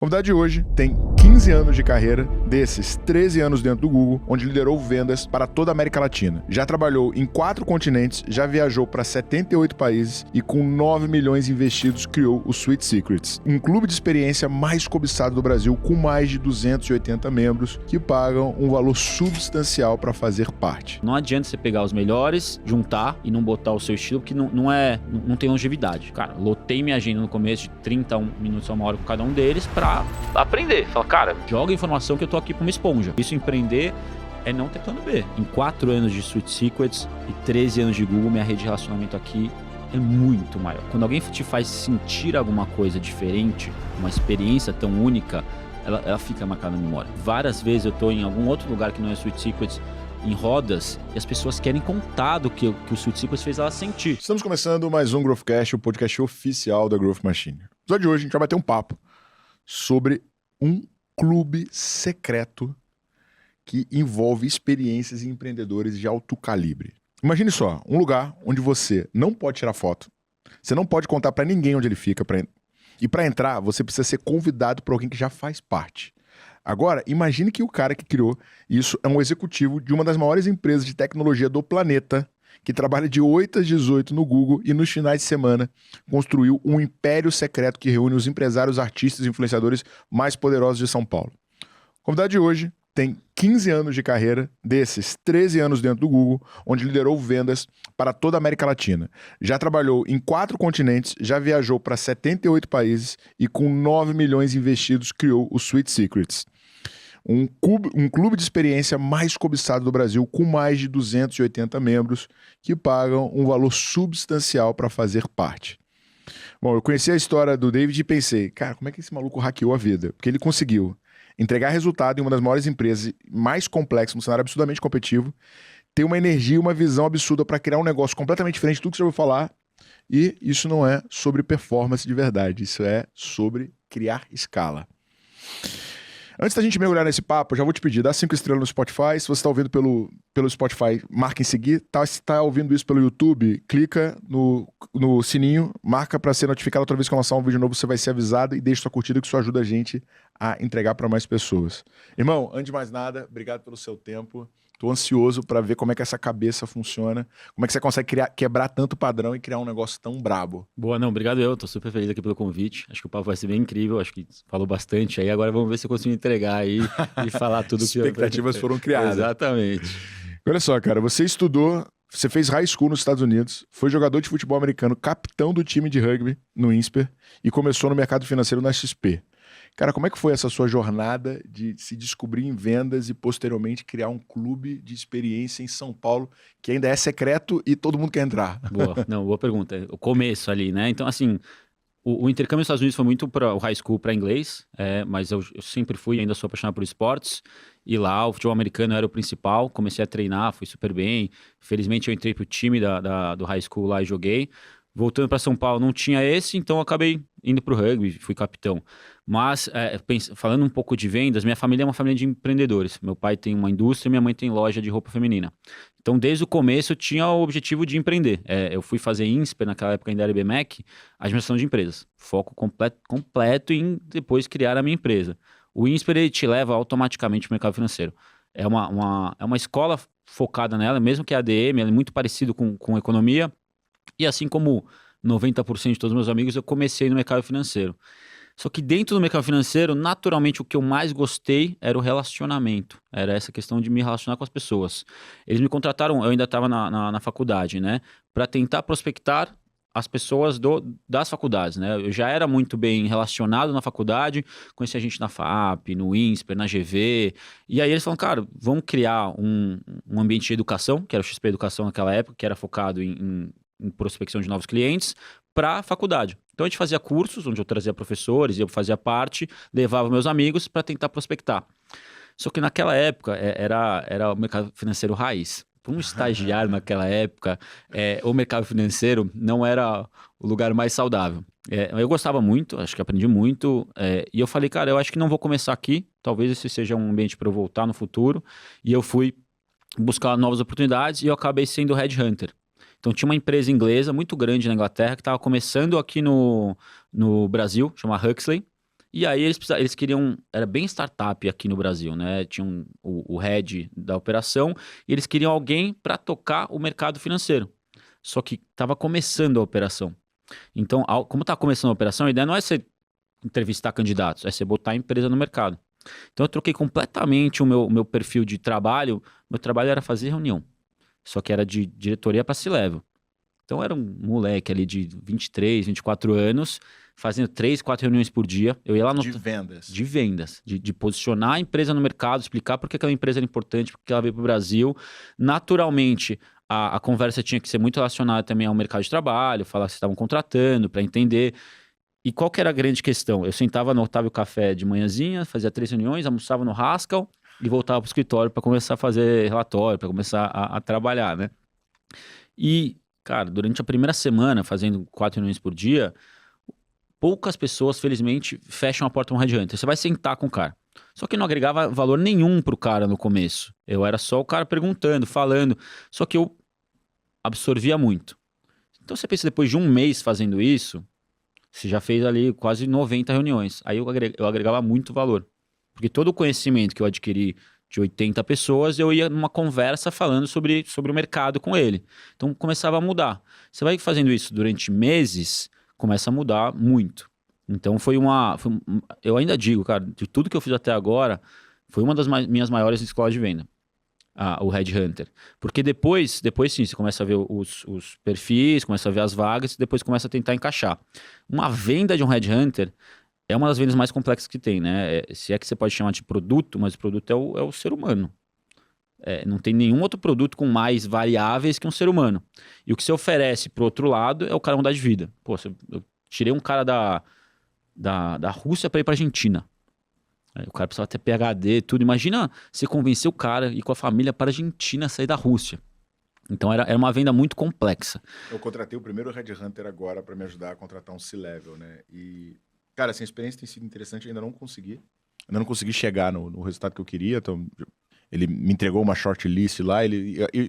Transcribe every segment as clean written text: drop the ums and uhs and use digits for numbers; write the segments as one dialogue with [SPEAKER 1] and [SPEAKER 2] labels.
[SPEAKER 1] O convidado de hoje tem 15 anos de carreira, desses 13 anos dentro do Google, onde liderou vendas para toda a América Latina. Já trabalhou em 4 continentes, já viajou para 78 países e com 9 milhões investidos criou o Sweet Secrets, um clube de experiência mais cobiçado do Brasil com mais de 280 membros que pagam um valor substancial para fazer parte.
[SPEAKER 2] Não adianta você pegar os melhores, juntar e não botar o seu estilo, porque não tem longevidade. Cara, lotei minha agenda no começo de 30 minutos a uma hora com cada um deles para aprender. Fala, cara, joga a informação que eu tô aqui como esponja. Isso empreender é não ter plano B. Em 4 anos de Sweet Secrets e 13 anos de Google, minha rede de relacionamento aqui é muito maior. Quando alguém te faz sentir alguma coisa diferente, uma experiência tão única, ela fica marcada na memória. Várias vezes eu tô em algum outro lugar que não é Sweet Secrets, em rodas, e as pessoas querem contar do que o Sweet Secrets fez ela sentir.
[SPEAKER 1] Estamos começando mais um Growthcast, o podcast oficial da Growth Machine. No episódio de hoje a gente vai bater um papo sobre um clube secreto que envolve experiências e empreendedores de alto calibre. Imagine só, um lugar onde você não pode tirar foto, você não pode contar pra ninguém onde ele fica, e pra entrar você precisa ser convidado por alguém que já faz parte. Agora, imagine que o cara que criou isso é um executivo de uma das maiores empresas de tecnologia do planeta, que trabalha de 8 às 18 no Google e nos finais de semana construiu um império secreto que reúne os empresários, artistas e influenciadores mais poderosos de São Paulo. O convidado de hoje tem 15 anos de carreira, desses 13 anos dentro do Google, onde liderou vendas para toda a América Latina. Já trabalhou em 4 continentes, já viajou para 78 países e com 9 milhões investidos criou o Sweet Secrets, um clube de experiência mais cobiçado do Brasil com mais de 280 membros que pagam um valor substancial para fazer parte. Bom, eu conheci a história do David e pensei, cara, como é que esse maluco hackeou a vida? Porque ele conseguiu entregar resultado em uma das maiores empresas mais complexas, num cenário absurdamente competitivo, ter uma energia e uma visão absurda para criar um negócio completamente diferente de tudo que você ouviu falar, e isso não é sobre performance de verdade, isso é sobre criar escala. Antes da gente mergulhar nesse papo, eu já vou te pedir, dá 5 estrelas no Spotify. Se você está ouvindo pelo Spotify, marca em seguir. Se está ouvindo isso pelo YouTube, clica no sininho, marca para ser notificado toda vez que eu lançar um vídeo novo, você vai ser avisado e deixa sua curtida que isso ajuda a gente a entregar para mais pessoas. Irmão, antes de mais nada, obrigado pelo seu tempo. Tô ansioso para ver como é que essa cabeça funciona, como é que você consegue quebrar tanto padrão e criar um negócio tão brabo.
[SPEAKER 2] Boa, não, obrigado eu, tô super feliz aqui pelo convite, acho que o papo vai ser bem incrível, acho que falou bastante aí, agora vamos ver se eu consigo entregar aí e falar tudo que
[SPEAKER 1] expectativas foram criadas.
[SPEAKER 2] Exatamente.
[SPEAKER 1] Olha só, cara, você fez high school nos Estados Unidos, foi jogador de futebol americano, capitão do time de rugby no INSPER e começou no mercado financeiro na XP. Cara, como é que foi essa sua jornada de se descobrir em vendas e posteriormente criar um clube de experiência em São Paulo que ainda é secreto e todo mundo quer entrar?
[SPEAKER 2] Boa pergunta. O começo ali, né? Então, assim, o intercâmbio nos Estados Unidos foi muito para o high school para inglês, mas eu sempre fui, ainda sou apaixonado por esportes. E lá o futebol americano era o principal, comecei a treinar, fui super bem. Felizmente eu entrei pro time do high school lá e joguei. Voltando para São Paulo não tinha esse, então eu acabei indo pro rugby, fui capitão. Mas, falando um pouco de vendas, minha família é uma família de empreendedores. Meu pai tem uma indústria, minha mãe tem loja de roupa feminina. Então, desde o começo, eu tinha o objetivo de empreender. Eu fui fazer INSPER, naquela época ainda era IBMEC, administração de empresas. Foco completo em depois criar a minha empresa. O INSPER, ele te leva automaticamente para o mercado financeiro. É uma escola focada nela, mesmo que a ADM, ela é muito parecido com economia. E assim como 90% de todos os meus amigos, eu comecei no mercado financeiro. Só que dentro do mercado financeiro, naturalmente, o que eu mais gostei era o relacionamento. Era essa questão de me relacionar com as pessoas. Eles me contrataram, eu ainda estava na faculdade, né? Para tentar prospectar as pessoas das faculdades, né? Eu já era muito bem relacionado na faculdade, conhecia gente na FAP, no INSPER, na GV. E aí eles falaram, cara, vamos criar um ambiente de educação, que era o XP Educação naquela época, que era focado em prospecção de novos clientes, para a faculdade. Então a gente fazia cursos, onde eu trazia professores, eu fazia parte, levava meus amigos para tentar prospectar. Só que naquela época era o mercado financeiro raiz. Para um estagiário naquela época, o mercado financeiro não era o lugar mais saudável. Eu gostava muito, acho que aprendi muito, e eu falei, cara, eu acho que não vou começar aqui, talvez esse seja um ambiente para eu voltar no futuro, e eu fui buscar novas oportunidades e eu acabei sendo headhunter. Então tinha uma empresa inglesa muito grande na Inglaterra que estava começando aqui no Brasil, chama Huxley, E aí eles queriam, era bem startup aqui no Brasil, né? Tinham o head da operação e eles queriam alguém para tocar o mercado financeiro. Só que estava começando a operação. Então, como está começando a operação, a ideia não é você entrevistar candidatos, é você botar a empresa no mercado. Então eu troquei completamente o meu perfil de trabalho. Meu trabalho era fazer reunião, só que era de diretoria para C-level. Então era um moleque ali de 23, 24 anos, fazendo 3, 4 reuniões por dia. Eu ia lá no...
[SPEAKER 1] De vendas.
[SPEAKER 2] De vendas, de posicionar a empresa no mercado, explicar por que aquela empresa era importante, por que ela veio para o Brasil. Naturalmente, a conversa tinha que ser muito relacionada também ao mercado de trabalho, falar se estavam contratando, para entender. E qual que era a grande questão? Eu sentava no Otávio Café de manhãzinha, fazia 3 reuniões, almoçava no Haskell e voltava para o escritório para começar a fazer relatório, para começar a trabalhar, né? E, cara, durante a primeira semana, fazendo 4 reuniões por dia, poucas pessoas, felizmente, fecham a porta de um headhunter. Você vai sentar com o cara. Só que não agregava valor nenhum pro cara no começo. Eu era só o cara perguntando, falando. Só que eu absorvia muito. Então você pensa, depois de um mês fazendo isso, você já fez ali quase 90 reuniões. Aí eu agregava muito valor. Porque todo o conhecimento que eu adquiri de 80 pessoas, eu ia numa conversa falando sobre o mercado com ele. Então começava a mudar. Você vai fazendo isso durante meses, começa a mudar muito. Então eu ainda digo, cara, de tudo que eu fiz até agora, foi uma das minhas maiores escolas de venda. O Headhunter. Porque depois sim, você começa a ver os perfis, começa a ver as vagas, e depois começa a tentar encaixar. Uma venda de um Headhunter é uma das vendas mais complexas que tem, né? Se é que você pode chamar de produto, mas o produto é o ser humano. Não tem nenhum outro produto com mais variáveis que um ser humano. E o que você oferece pro outro lado é o cara mudar de vida. Pô, eu tirei um cara da Rússia para ir pra Argentina. O cara precisava ter PhD, tudo. Imagina você convencer o cara e ir com a família para a Argentina sair da Rússia. Então era uma venda muito complexa.
[SPEAKER 1] Eu contratei o primeiro Headhunter agora para me ajudar a contratar um C-Level, né? E, cara, essa experiência tem sido interessante, ainda não consegui chegar no resultado que eu queria. Então, ele me entregou uma shortlist lá, eu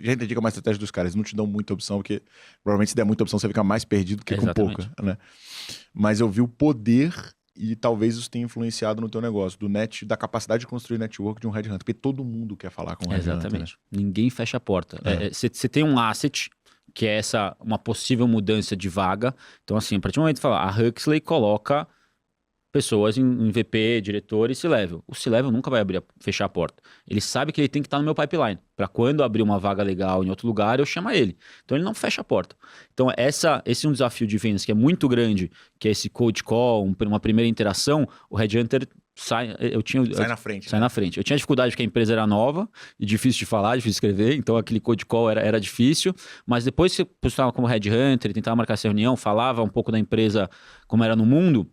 [SPEAKER 1] já entendi que é uma estratégia dos caras, eles não te dão muita opção, porque provavelmente se der muita opção você fica mais perdido que com pouca, né? Mas eu vi o poder, e talvez isso tenha influenciado no teu negócio, da capacidade de construir network de um Headhunter, porque todo mundo quer falar com um Headhunter.
[SPEAKER 2] Exatamente. Né? Ninguém fecha a porta. Você tem um asset, que é uma possível mudança de vaga. Então, assim, a partir do momento que falar, a Huxley coloca pessoas em VP, diretor e C-Level. O C-Level nunca vai fechar a porta. Ele sabe que ele tem que estar no meu pipeline, para quando abrir uma vaga legal em outro lugar, eu chamar ele. Então ele não fecha a porta. Então esse é um desafio de vendas que é muito grande, que é esse cold call, uma primeira interação. O Headhunter sai na frente. Sai na frente. Eu tinha dificuldade porque a empresa era nova, e difícil de falar, difícil de escrever, então aquele cold call era difícil, mas depois que você posicionava como Headhunter, tentava marcar essa reunião, falava um pouco da empresa como era no mundo,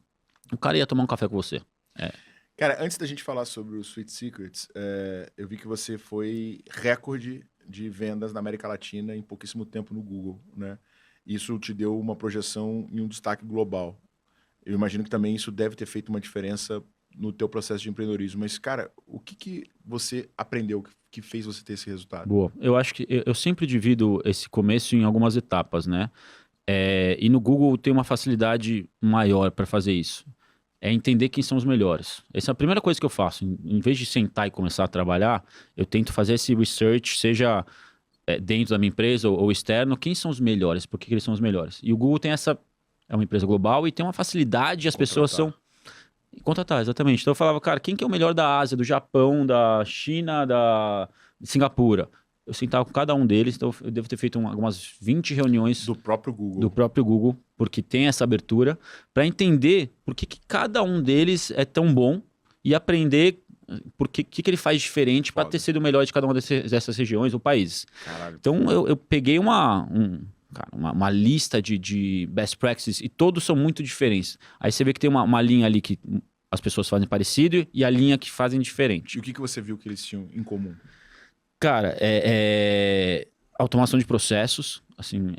[SPEAKER 2] o cara ia tomar um café com você.
[SPEAKER 1] Cara, antes da gente falar sobre o Sweet Secrets, eu vi que você foi recorde de vendas na América Latina em pouquíssimo tempo no Google, né? Isso te deu uma projeção e um destaque global. Eu imagino que também isso deve ter feito uma diferença no teu processo de empreendedorismo. Mas, cara, o que você aprendeu que fez você ter esse resultado?
[SPEAKER 2] Boa. Eu acho que eu sempre divido esse começo em algumas etapas, né? E no Google tem uma facilidade maior para fazer isso. É entender quem são os melhores. Essa é a primeira coisa que eu faço. Em vez de sentar e começar a trabalhar, eu tento fazer esse research, seja dentro da minha empresa ou externo, quem são os melhores, por que eles são os melhores. E o Google tem é uma empresa global e tem uma facilidade, as pessoas são... Contratar, exatamente. Então eu falava, cara, quem que é o melhor da Ásia, do Japão, da China, de Singapura? Eu sentava com cada um deles, então eu devo ter feito algumas 20 reuniões...
[SPEAKER 1] Do próprio Google.
[SPEAKER 2] Do próprio Google, porque tem essa abertura, para entender por que cada um deles é tão bom e aprender por que ele faz diferente para ter sido o melhor de cada uma dessas regiões ou países.
[SPEAKER 1] Caralho.
[SPEAKER 2] Então eu peguei uma lista de best practices e todos são muito diferentes. Aí você vê que tem uma linha ali que as pessoas fazem parecido e a linha que fazem diferente.
[SPEAKER 1] E o que você viu que eles tinham em comum?
[SPEAKER 2] Cara, automação de processos, assim,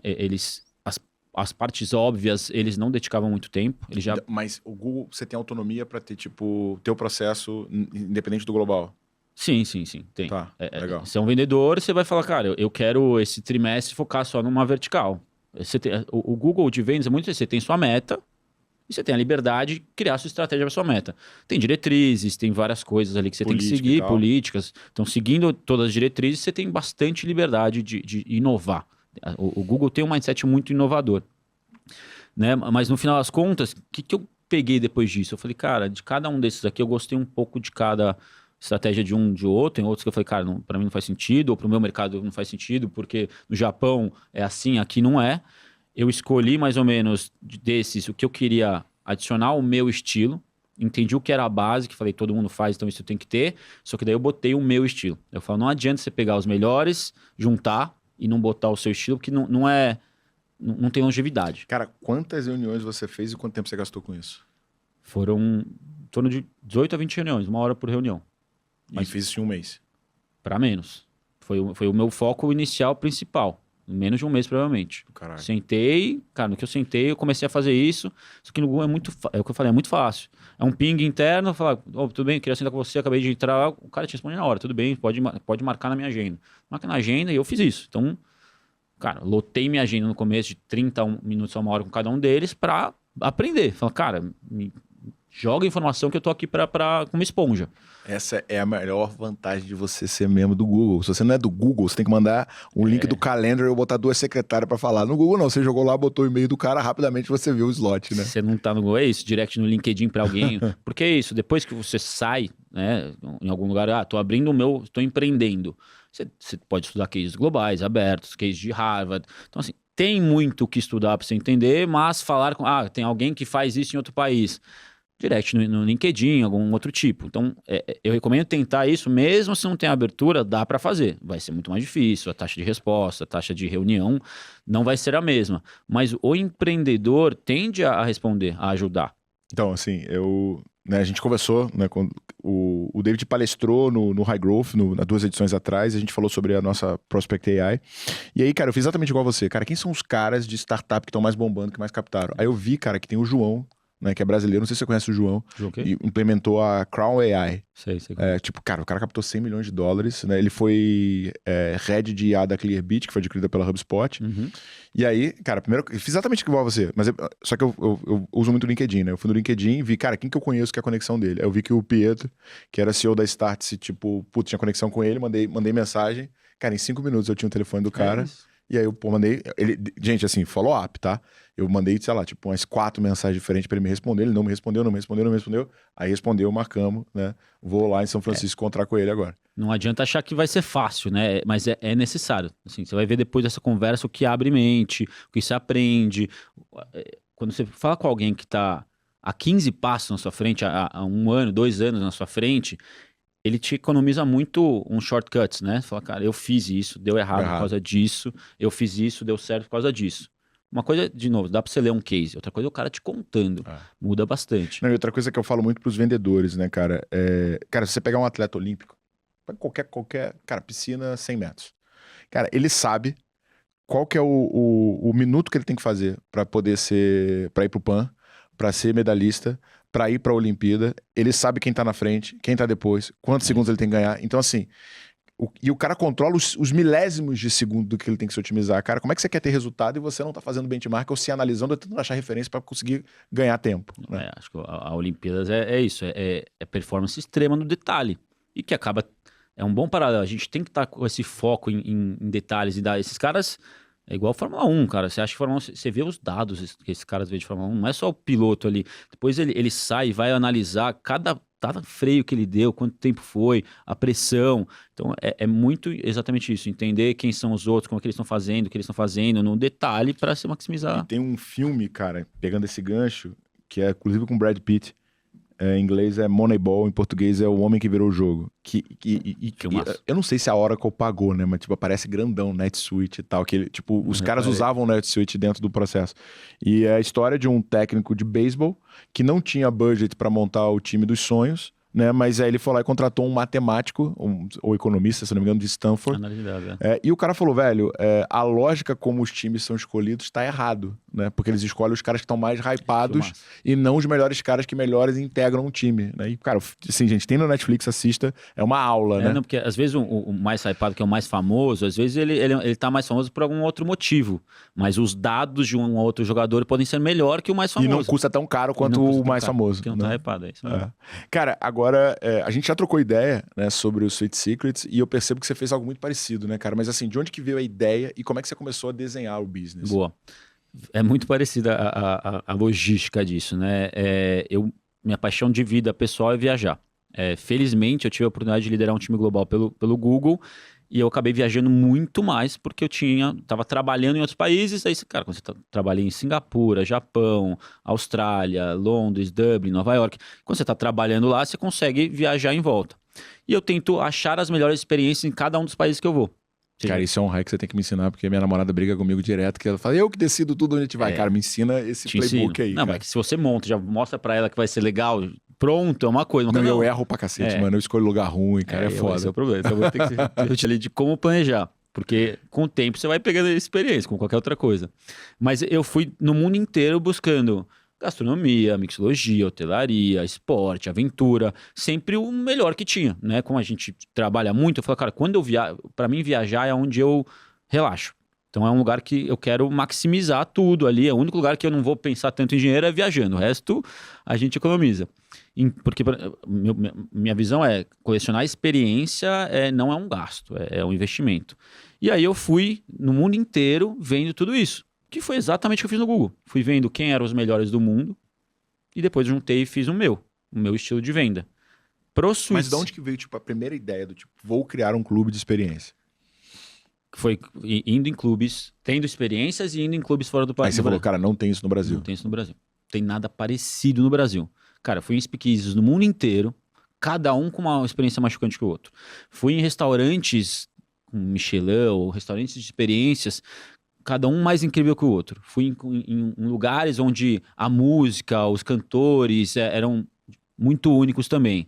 [SPEAKER 2] as partes óbvias, eles não dedicavam muito tempo.
[SPEAKER 1] Mas o Google, você tem autonomia para ter, tipo, teu processo independente do global?
[SPEAKER 2] Sim, tem.
[SPEAKER 1] Tá, legal.
[SPEAKER 2] Você é um vendedor, você vai falar, cara, eu quero esse trimestre focar só numa vertical. O Google de vendas é muito assim, você tem sua meta e você tem a liberdade de criar a sua estratégia para sua meta. Tem diretrizes, tem várias coisas ali que você tem que seguir, políticas. Então, seguindo todas as diretrizes, você tem bastante liberdade de inovar. O Google tem um mindset muito inovador, né? Mas no final das contas, o que eu peguei depois disso? Eu falei, cara, de cada um desses aqui eu gostei um pouco de cada estratégia de um de outro. Tem outros que eu falei, cara, para mim não faz sentido, ou para o meu mercado não faz sentido, porque no Japão é assim, aqui não é. Eu escolhi mais ou menos desses o que eu queria adicionar o meu estilo, entendi o que era a base, que falei, todo mundo faz, então isso tem que ter, só que daí eu botei o meu estilo. Eu falo, não adianta você pegar os melhores, juntar e não botar o seu estilo, porque não tem longevidade.
[SPEAKER 1] Cara, quantas reuniões você fez e quanto tempo você gastou com isso?
[SPEAKER 2] Foram em torno de 18 a 20 reuniões, 1 hora por reunião.
[SPEAKER 1] Mas fiz isso em um mês?
[SPEAKER 2] Para menos. Foi o meu foco inicial principal. Em menos de um mês, provavelmente.
[SPEAKER 1] Caralho.
[SPEAKER 2] Sentei, cara, no que eu sentei, eu comecei a fazer isso. Só que no Google é o que eu falei, é muito fácil. É um ping interno, falar, tudo bem, queria sentar com você, acabei de entrar. O cara te responde na hora, tudo bem, pode marcar na minha agenda. Marca na agenda e eu fiz isso. Então, cara, lotei minha agenda no começo de 30 minutos a 1 hora com cada um deles para aprender. Falar, cara, joga a informação que eu tô aqui como uma esponja.
[SPEAKER 1] Essa é a melhor vantagem de você ser membro do Google. Se você não é do Google, você tem que mandar um link do Calendar e eu botar 2 secretárias para falar. No Google não, você jogou lá, botou o e-mail do cara, rapidamente você viu o slot, né?
[SPEAKER 2] Se você não tá no Google, é isso, direct no LinkedIn para alguém. Porque é isso, depois que você sai, né, em algum lugar, tô abrindo tô empreendendo. Você pode estudar cases globais, abertos, cases de Harvard. Então, assim, tem muito o que estudar para você entender, mas falar com, tem alguém que faz isso em outro país. Direct no LinkedIn, algum outro tipo. Então, eu recomendo tentar isso, mesmo se não tem abertura, dá para fazer. Vai ser muito mais difícil, a taxa de resposta, a taxa de reunião não vai ser a mesma. Mas o empreendedor tende a responder, a ajudar.
[SPEAKER 1] Então, assim, a gente conversou, né, quando o David palestrou no High Growth, nas 2 edições atrás, a gente falou sobre a nossa Prospect AI. E aí, cara, eu fiz exatamente igual a você. Cara, quem são os caras de startup que estão mais bombando, que mais captaram? Aí eu vi, cara, que tem o João, né, que é brasileiro, não sei se você conhece o João, e implementou a Crown AI.
[SPEAKER 2] Sei.
[SPEAKER 1] Tipo, cara, o cara captou $100 milhões, né? Ele foi head de IA da Clearbit, que foi adquirida pela HubSpot.
[SPEAKER 2] Uhum.
[SPEAKER 1] E aí, cara, primeiro, eu fiz exatamente igual a você, mas só que eu uso muito o LinkedIn, né? Eu fui no LinkedIn e vi, cara, quem que eu conheço que é a conexão dele? Aí eu vi que o Pietro, que era CEO da Startse, tipo, putz, tinha conexão com ele, mandei mensagem. Cara, em 5 minutos eu tinha o telefone do cara. E aí eu mandei, gente, assim, follow-up, tá? Eu mandei, sei lá, tipo, umas 4 mensagens diferentes pra ele me responder. Ele não me respondeu. Aí respondeu, marcamos, né? Vou lá em São Francisco encontrar com ele agora.
[SPEAKER 2] Não adianta achar que vai ser fácil, né? Mas é necessário. Assim, você vai ver depois dessa conversa o que abre mente, o que você aprende. Quando você fala com alguém que tá a 15 passos na sua frente, há 1 ano, 2 anos na sua frente, ele te economiza muito uns shortcuts, né? Você fala, cara, eu fiz isso, deu errado por causa disso, eu fiz isso, deu certo por causa disso. Uma coisa, de novo, dá pra você ler um case. Outra coisa é o cara te contando. Muda bastante.
[SPEAKER 1] Não, e outra coisa que eu falo muito pros vendedores, né, cara? Cara, se você pegar um atleta olímpico, qualquer, cara, piscina 100 metros. Cara, ele sabe qual que é o minuto que ele tem que fazer pra poder pra ir pro PAN, pra ser medalhista, pra ir pra Olimpíada. Ele sabe quem tá na frente, quem tá depois, quantos segundos ele tem que ganhar. Então, assim, e o cara controla os milésimos de segundo do que ele tem que se otimizar. Cara, como é que você quer ter resultado e você não tá fazendo benchmark ou se analisando ou tentando achar referência para conseguir ganhar tempo, né?
[SPEAKER 2] Acho que a Olimpíadas é isso, é performance extrema no detalhe. E que acaba... É um bom paralelo. A gente tem que estar com esse foco em detalhes e dar... Esses caras... É igual a Fórmula 1, cara. Você acha que Fórmula 1... Você vê os dados que esses caras veem de Fórmula 1. Não é só o piloto ali. Depois ele sai e vai analisar cada freio que ele deu, quanto tempo foi, a pressão. Então, é muito exatamente isso. Entender quem são os outros, como é que eles estão fazendo, o que eles estão fazendo, no detalhe para se maximizar.
[SPEAKER 1] E tem um filme, cara, pegando esse gancho, que é inclusive com Brad Pitt. Em inglês é Moneyball, em português é O Homem que Virou o Jogo. Eu não sei se a Oracle pagou, né? Mas tipo, aparece grandão, NetSuite e tal. Tipo, os caras usavam NetSuite dentro do processo. E é a história de um técnico de beisebol que não tinha budget para montar o time dos sonhos, né? Mas aí ele foi lá e contratou um matemático, ou economista, se não me engano, de Stanford.
[SPEAKER 2] Análise de dados,
[SPEAKER 1] E o cara falou, velho, a lógica como os times são escolhidos tá errado, né? Porque eles escolhem os caras que estão mais hypados e não os melhores caras que melhores integram um time, né? E, cara, assim, gente, tem no Netflix, assista, é uma aula, né?
[SPEAKER 2] Não, porque às vezes o mais hypado, que é o mais famoso, às vezes ele tá mais famoso por algum outro motivo. Mas os dados de um outro jogador podem ser melhor que o mais famoso.
[SPEAKER 1] E não custa tão caro quanto o mais famoso.
[SPEAKER 2] Porque não tá hypado, é isso mesmo.
[SPEAKER 1] Cara, agora, a gente já trocou ideia, né, sobre o Sweet Secrets e eu percebo que você fez algo muito parecido, né, cara? Mas assim, de onde que veio a ideia e como é que você começou a desenhar o business?
[SPEAKER 2] Boa. É muito parecida a logística disso, né? Minha paixão de vida pessoal é viajar. Felizmente, eu tive a oportunidade de liderar um time global pelo Google e eu acabei viajando muito mais porque eu estava trabalhando em outros países. Aí, cara, quando você trabalha em Singapura, Japão, Austrália, Londres, Dublin, Nova York, quando você está trabalhando lá, você consegue viajar em volta. E eu tento achar as melhores experiências em cada um dos países que eu vou.
[SPEAKER 1] Cara, isso é um hack que você tem que me ensinar, porque minha namorada briga comigo direto, que ela fala, eu que decido tudo onde a gente vai. Cara, me ensina esse playbook aí,
[SPEAKER 2] Não,
[SPEAKER 1] cara.
[SPEAKER 2] mas se você monta, já mostra pra ela que vai ser legal, pronto, é uma coisa.
[SPEAKER 1] Não, eu erro pra cacete, mano. Eu escolho lugar ruim, cara, é foda.
[SPEAKER 2] Esse é o problema. Então eu vou ter que te de como planejar. Porque com o tempo você vai pegando experiência, com qualquer outra coisa. Mas eu fui no mundo inteiro buscando gastronomia, mixologia, hotelaria, esporte, aventura, sempre o melhor que tinha, né? Como a gente trabalha muito, eu falo, cara, quando eu viajo, pra mim viajar é onde eu relaxo. Então é um lugar que eu quero maximizar tudo ali. É o único lugar que eu não vou pensar tanto em dinheiro é viajando. O resto a gente economiza. Porque minha visão é colecionar experiência não é um gasto, é um investimento. E aí eu fui no mundo inteiro vendo tudo isso. Que foi exatamente o que eu fiz no Google. Fui vendo quem eram os melhores do mundo e depois juntei e fiz o meu estilo de venda.
[SPEAKER 1] Mas de onde que veio tipo, a primeira ideia do tipo, vou criar um clube de experiência?
[SPEAKER 2] Foi indo em clubes, tendo experiências e indo em clubes fora do país.
[SPEAKER 1] Aí você falou, cara, não tem isso no Brasil.
[SPEAKER 2] Não tem isso no Brasil. Tem nada parecido no Brasil. Cara, fui em speakeasies no mundo inteiro, cada um com uma experiência mais chocante que o outro. Fui em restaurantes com Michelin ou restaurantes de experiências, cada um mais incrível que o outro. Fui em lugares onde a música, os cantores eram muito únicos também.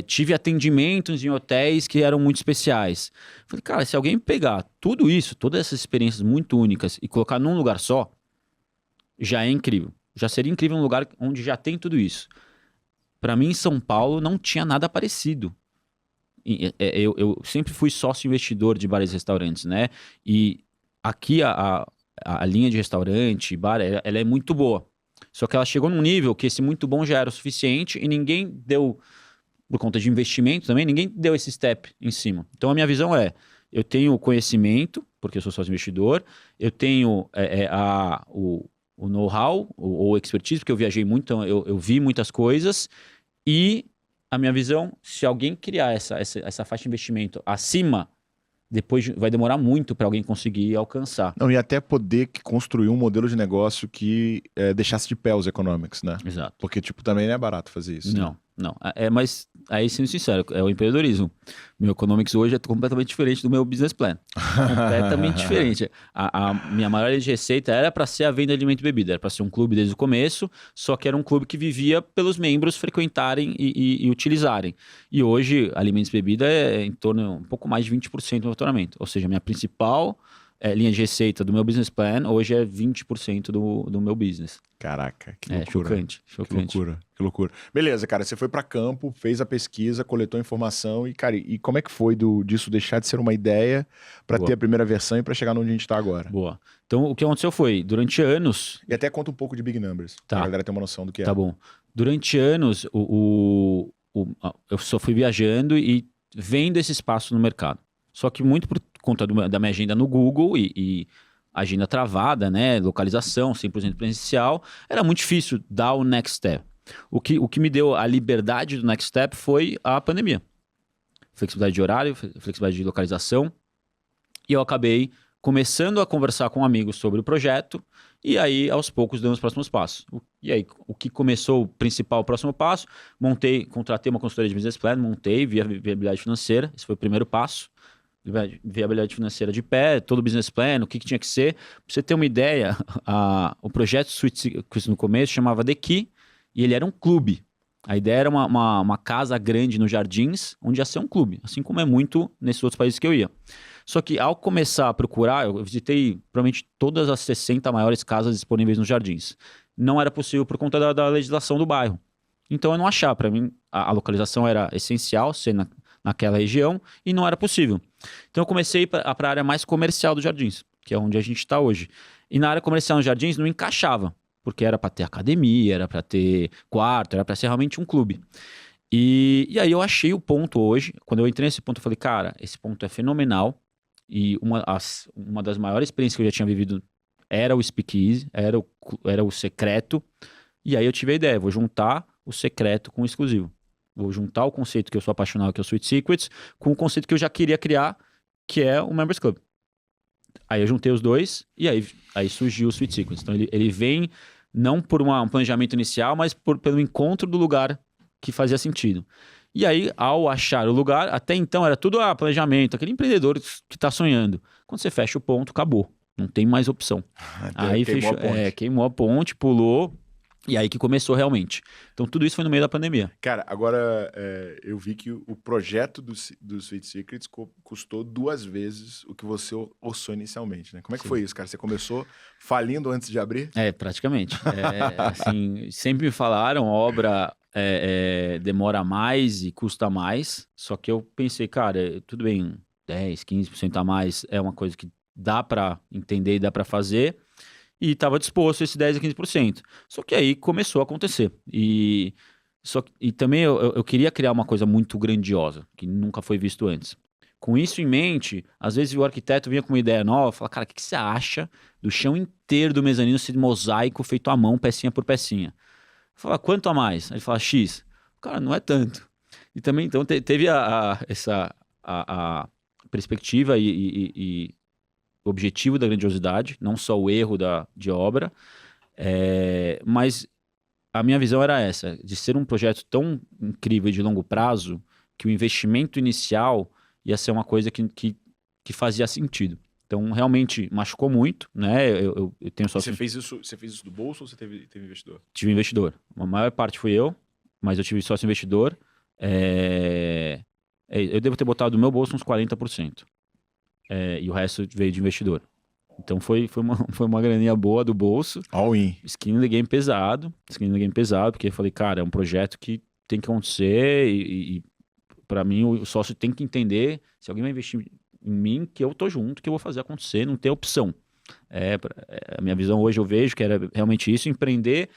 [SPEAKER 2] Tive atendimentos em hotéis que eram muito especiais. Falei, cara, se alguém pegar tudo isso, todas essas experiências muito únicas e colocar num lugar só, já é incrível. Já seria incrível um lugar onde já tem tudo isso. Para mim, em São Paulo, não tinha nada parecido. Eu sempre fui sócio investidor de bares e restaurantes, né? E aqui a linha de restaurante, bar, ela é muito boa. Só que ela chegou num nível que esse muito bom já era o suficiente e ninguém deu, por conta de investimento também, ninguém deu esse step em cima. Então a minha visão eu tenho conhecimento, porque eu sou sócio investidor, eu tenho o know-how, ou expertise, porque eu viajei muito, então eu vi muitas coisas, e a minha visão, se alguém criar essa faixa de investimento acima, depois vai demorar muito para alguém conseguir alcançar.
[SPEAKER 1] Não, e até poder construir um modelo de negócio que deixasse de pé os economics, né?
[SPEAKER 2] Exato.
[SPEAKER 1] Porque, tipo, também não é barato fazer isso.
[SPEAKER 2] Não,
[SPEAKER 1] né?
[SPEAKER 2] não. Mas, aí, sendo sincero, é o empreendedorismo. Meu economics hoje é completamente diferente do meu business plan. Completamente diferente. A minha maior linha de receita era para ser a venda de alimento e bebida. Era para ser um clube desde o começo, só que era um clube que vivia pelos membros frequentarem e utilizarem. E hoje, alimentos e bebida é em torno um pouco mais de 20% do meu faturamento. Ou seja, a minha principal linha de receita do meu business plan hoje é 20% do meu business.
[SPEAKER 1] Caraca, que loucura.
[SPEAKER 2] Chocante.
[SPEAKER 1] Que loucura. Beleza, cara, você foi para campo, fez a pesquisa, coletou informação e, cara, e como é que foi disso deixar de ser uma ideia para ter a primeira versão e para chegar onde a gente tá agora?
[SPEAKER 2] Boa. Então, o que aconteceu foi, durante anos...
[SPEAKER 1] E até conta um pouco de Big Numbers,
[SPEAKER 2] tá.
[SPEAKER 1] Pra galera ter uma noção do que é.
[SPEAKER 2] Tá bom. Durante anos, eu só fui viajando e vendo esse espaço no mercado. Só que muito por conta da minha agenda no Google e agenda travada, né, localização, 100% presencial, era muito difícil dar o next step. O que me deu a liberdade do next step foi a pandemia. Flexibilidade de horário, flexibilidade de localização. E eu acabei começando a conversar com amigos sobre o projeto e aí, aos poucos, dando os próximos passos. E aí, o que começou o principal, o próximo passo, contratei uma consultoria de business plan, montei viabilidade financeira, esse foi o primeiro passo. Viabilidade financeira de pé, todo o business plan, o que tinha que ser. Pra você ter uma ideia, o projeto Sweet Secrets no começo chamava The Key e ele era um clube. A ideia era uma casa grande nos Jardins, onde ia ser um clube, assim como é muito nesses outros países que eu ia. Só que ao começar a procurar, eu visitei provavelmente todas as 60 maiores casas disponíveis nos Jardins. Não era possível por conta da legislação do bairro. Então eu não achava, para mim a localização era essencial, ser naquela região, e não era possível. Então eu comecei para a área mais comercial dos Jardins, que é onde a gente está hoje. E na área comercial dos Jardins não encaixava, porque era para ter academia, era para ter quarto, era para ser realmente um clube. E aí eu achei o ponto hoje, quando eu entrei nesse ponto eu falei, cara, esse ponto é fenomenal, e uma das maiores experiências que eu já tinha vivido era o Speakeasy, era o secreto, e aí eu tive a ideia, vou juntar o secreto com o exclusivo. Vou juntar o conceito que eu sou apaixonado, que é o Sweet Secrets, com o conceito que eu já queria criar, que é o Members Club. Aí eu juntei os dois e aí surgiu o Sweet Secrets. Então ele vem não por um planejamento inicial, mas pelo encontro do lugar que fazia sentido. E aí, ao achar o lugar, até então era tudo planejamento, aquele empreendedor que está sonhando. Quando você fecha o ponto, acabou. Não tem mais opção. Aí
[SPEAKER 1] queimou
[SPEAKER 2] fechou,
[SPEAKER 1] a ponte.
[SPEAKER 2] queimou a ponte, pulou. E aí que começou realmente. Então tudo isso foi no meio da pandemia.
[SPEAKER 1] Cara, agora eu vi que o projeto do Sweet Secrets custou 2 vezes o que você orçou inicialmente, né? Como é que foi isso, cara? Você começou falindo antes de abrir?
[SPEAKER 2] Praticamente. Assim, sempre me falaram, obra demora mais e custa mais. Só que eu pensei, cara, tudo bem, 10, 15% a mais é uma coisa que dá para entender e dá para fazer. E estava disposto a esse 10 a 15%. Só que aí começou a acontecer. E também eu queria criar uma coisa muito grandiosa, que nunca foi visto antes. Com isso em mente, às vezes o arquiteto vinha com uma ideia nova, falava, cara, o que você acha do chão inteiro do mezanino ser mosaico feito à mão, pecinha por pecinha? Eu falava, quanto a mais? Aí ele falava, X. Cara, não é tanto. E também, então, teve essa perspectiva e objetivo da grandiosidade, não só o erro de obra, mas a minha visão era essa, de ser um projeto tão incrível e de longo prazo, que o investimento inicial ia ser uma coisa que fazia sentido. Então, realmente, machucou muito, né? Eu tenho sócio...
[SPEAKER 1] Você fez isso do bolso ou você teve investidor?
[SPEAKER 2] Tive investidor. A maior parte fui eu, mas eu tive sócio investidor. Eu devo ter botado do meu bolso uns 40%. E o resto veio de investidor. Então foi uma graninha boa do bolso.
[SPEAKER 1] All in.
[SPEAKER 2] Skin in the game pesado, porque eu falei, cara, é um projeto que tem que acontecer e para mim o sócio tem que entender, se alguém vai investir em mim, que eu tô junto, que eu vou fazer acontecer, não tem opção. A minha visão hoje eu vejo que era realmente isso, empreender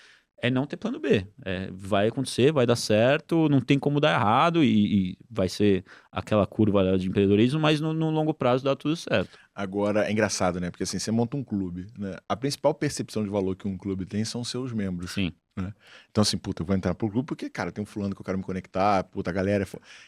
[SPEAKER 2] é não ter plano B. Vai acontecer, vai dar certo, não tem como dar errado e vai ser aquela curva de empreendedorismo, mas no longo prazo dá tudo certo.
[SPEAKER 1] Agora, é engraçado, né? Porque assim, você monta um clube, né? A principal percepção de valor que um clube tem são seus membros.
[SPEAKER 2] Sim.
[SPEAKER 1] Né? Então assim, puta, eu vou entrar pro clube porque, cara, tem um fulano que eu quero me conectar, puta, a galera...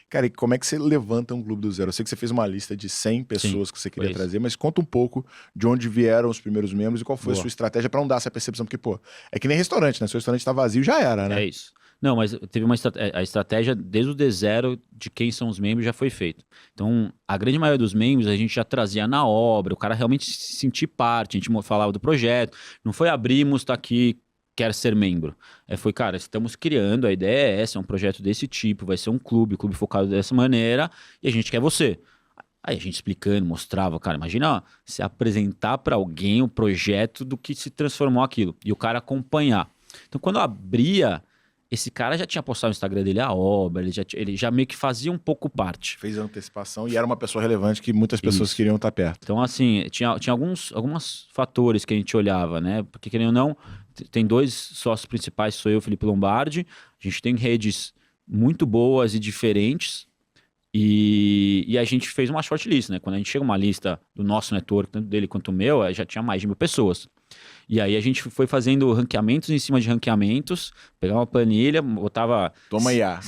[SPEAKER 1] Cara, e como é que você levanta um clube do zero? Eu sei que você fez uma lista de 100 pessoas que você queria trazer, mas conta um pouco de onde vieram os primeiros membros e qual foi a sua estratégia para não dar essa percepção, porque, pô, é que nem restaurante, né? Se o restaurante tá vazio, já era, né?
[SPEAKER 2] É isso. Não, mas teve a estratégia desde o D0 de quem são os membros já foi feito. Então, a grande maioria dos membros a gente já trazia na obra, o cara realmente se sentir parte, a gente falava do projeto, não foi abrimos, tá aqui, quer ser membro. Foi, cara, estamos criando, a ideia é essa, é um projeto desse tipo, vai ser um clube focado dessa maneira, e a gente quer você. Aí a gente explicando, mostrava, cara, imagina se apresentar para alguém o projeto do que se transformou aquilo, e o cara acompanhar. Então, quando eu abria, esse cara já tinha postado no Instagram dele a obra, ele já meio que fazia um pouco parte.
[SPEAKER 1] Fez a antecipação e era uma pessoa relevante que muitas pessoas queriam estar perto.
[SPEAKER 2] Então, assim, tinha alguns fatores que a gente olhava, né? Porque, querendo ou não, tem 2 sócios principais, sou eu e o Felipe Lombardi. A gente tem redes muito boas e diferentes. E a gente fez uma shortlist, né? Quando a gente chega uma lista do nosso network, tanto dele quanto o meu, já tinha mais de 1.000 pessoas. E aí a gente foi fazendo ranqueamentos em cima de ranqueamentos, pegava uma planilha, botava...
[SPEAKER 1] Toma IA.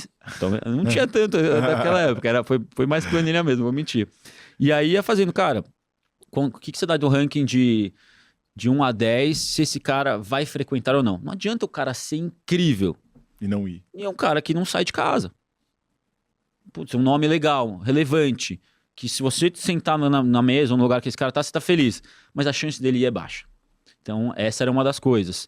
[SPEAKER 2] Não tinha tanto naquela época, foi mais planilha mesmo, vou mentir. E aí ia fazendo, cara, o que você dá do ranking de 1 a 10, se esse cara vai frequentar ou não? Não adianta o cara ser incrível.
[SPEAKER 1] E não ir.
[SPEAKER 2] E é um cara que não sai de casa. Putz, um nome legal, relevante, que se você sentar na mesa ou no lugar que esse cara tá, você tá feliz. Mas a chance dele ir é baixa. Então, essa era uma das coisas.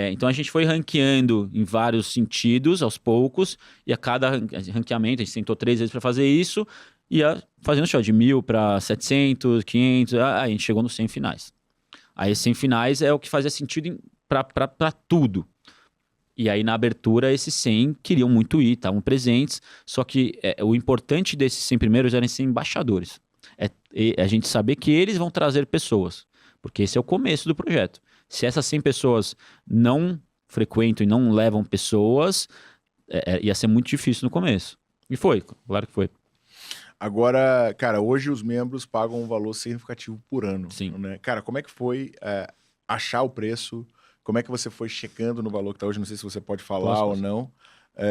[SPEAKER 2] Então, a gente foi ranqueando em vários sentidos, aos poucos, e a cada ranqueamento, a gente tentou 3 vezes para fazer isso, ia fazendo show de 1.000 para 700, 500, aí a gente chegou nos 100 finais. Aí, 100 finais é o que fazia sentido para tudo. E aí, na abertura, esses 100 queriam muito ir, estavam presentes, só que o importante desses 100 primeiros eram ser embaixadores. A gente saber que eles vão trazer pessoas, porque esse é o começo do projeto. Se essas 100 pessoas não frequentam e não levam pessoas, ia ser muito difícil no começo. E foi, claro que foi.
[SPEAKER 1] Agora, cara, hoje os membros pagam um valor significativo por ano.
[SPEAKER 2] Sim.
[SPEAKER 1] Né? Cara, como é que foi achar o preço? Como é que você foi checando no valor que tá hoje? Não sei se você pode falar ou não.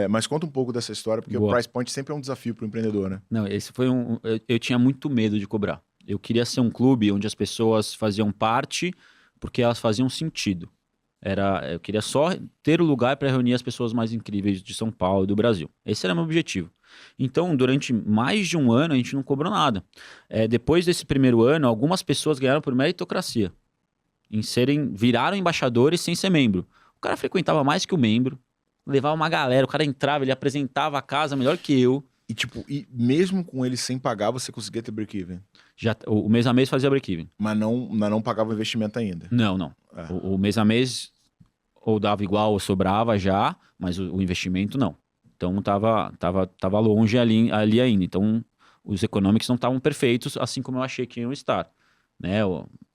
[SPEAKER 1] Mas conta um pouco dessa história, porque
[SPEAKER 2] Boa.
[SPEAKER 1] o price point sempre é um desafio para o empreendedor, né?
[SPEAKER 2] Não, esse foi eu tinha muito medo de cobrar. Eu queria ser um clube onde as pessoas faziam parte porque elas faziam sentido. Eu queria só ter o lugar para reunir as pessoas mais incríveis de São Paulo e do Brasil. Esse era meu objetivo. Então, durante mais de um ano, a gente não cobrou nada. Depois desse primeiro ano, algumas pessoas ganharam por meritocracia. Viraram embaixadores sem ser membro. O cara frequentava mais que o membro, levava uma galera, o cara entrava, ele apresentava a casa melhor que eu.
[SPEAKER 1] E mesmo com ele sem pagar, você conseguia ter break-even?
[SPEAKER 2] O mês a mês fazia break-even.
[SPEAKER 1] Mas não pagava o investimento ainda?
[SPEAKER 2] Não. O mês a mês ou dava igual ou sobrava já, mas o investimento não. Então tava longe ali ainda. Então os economics não estavam perfeitos, assim como eu achei que iam estar. Né?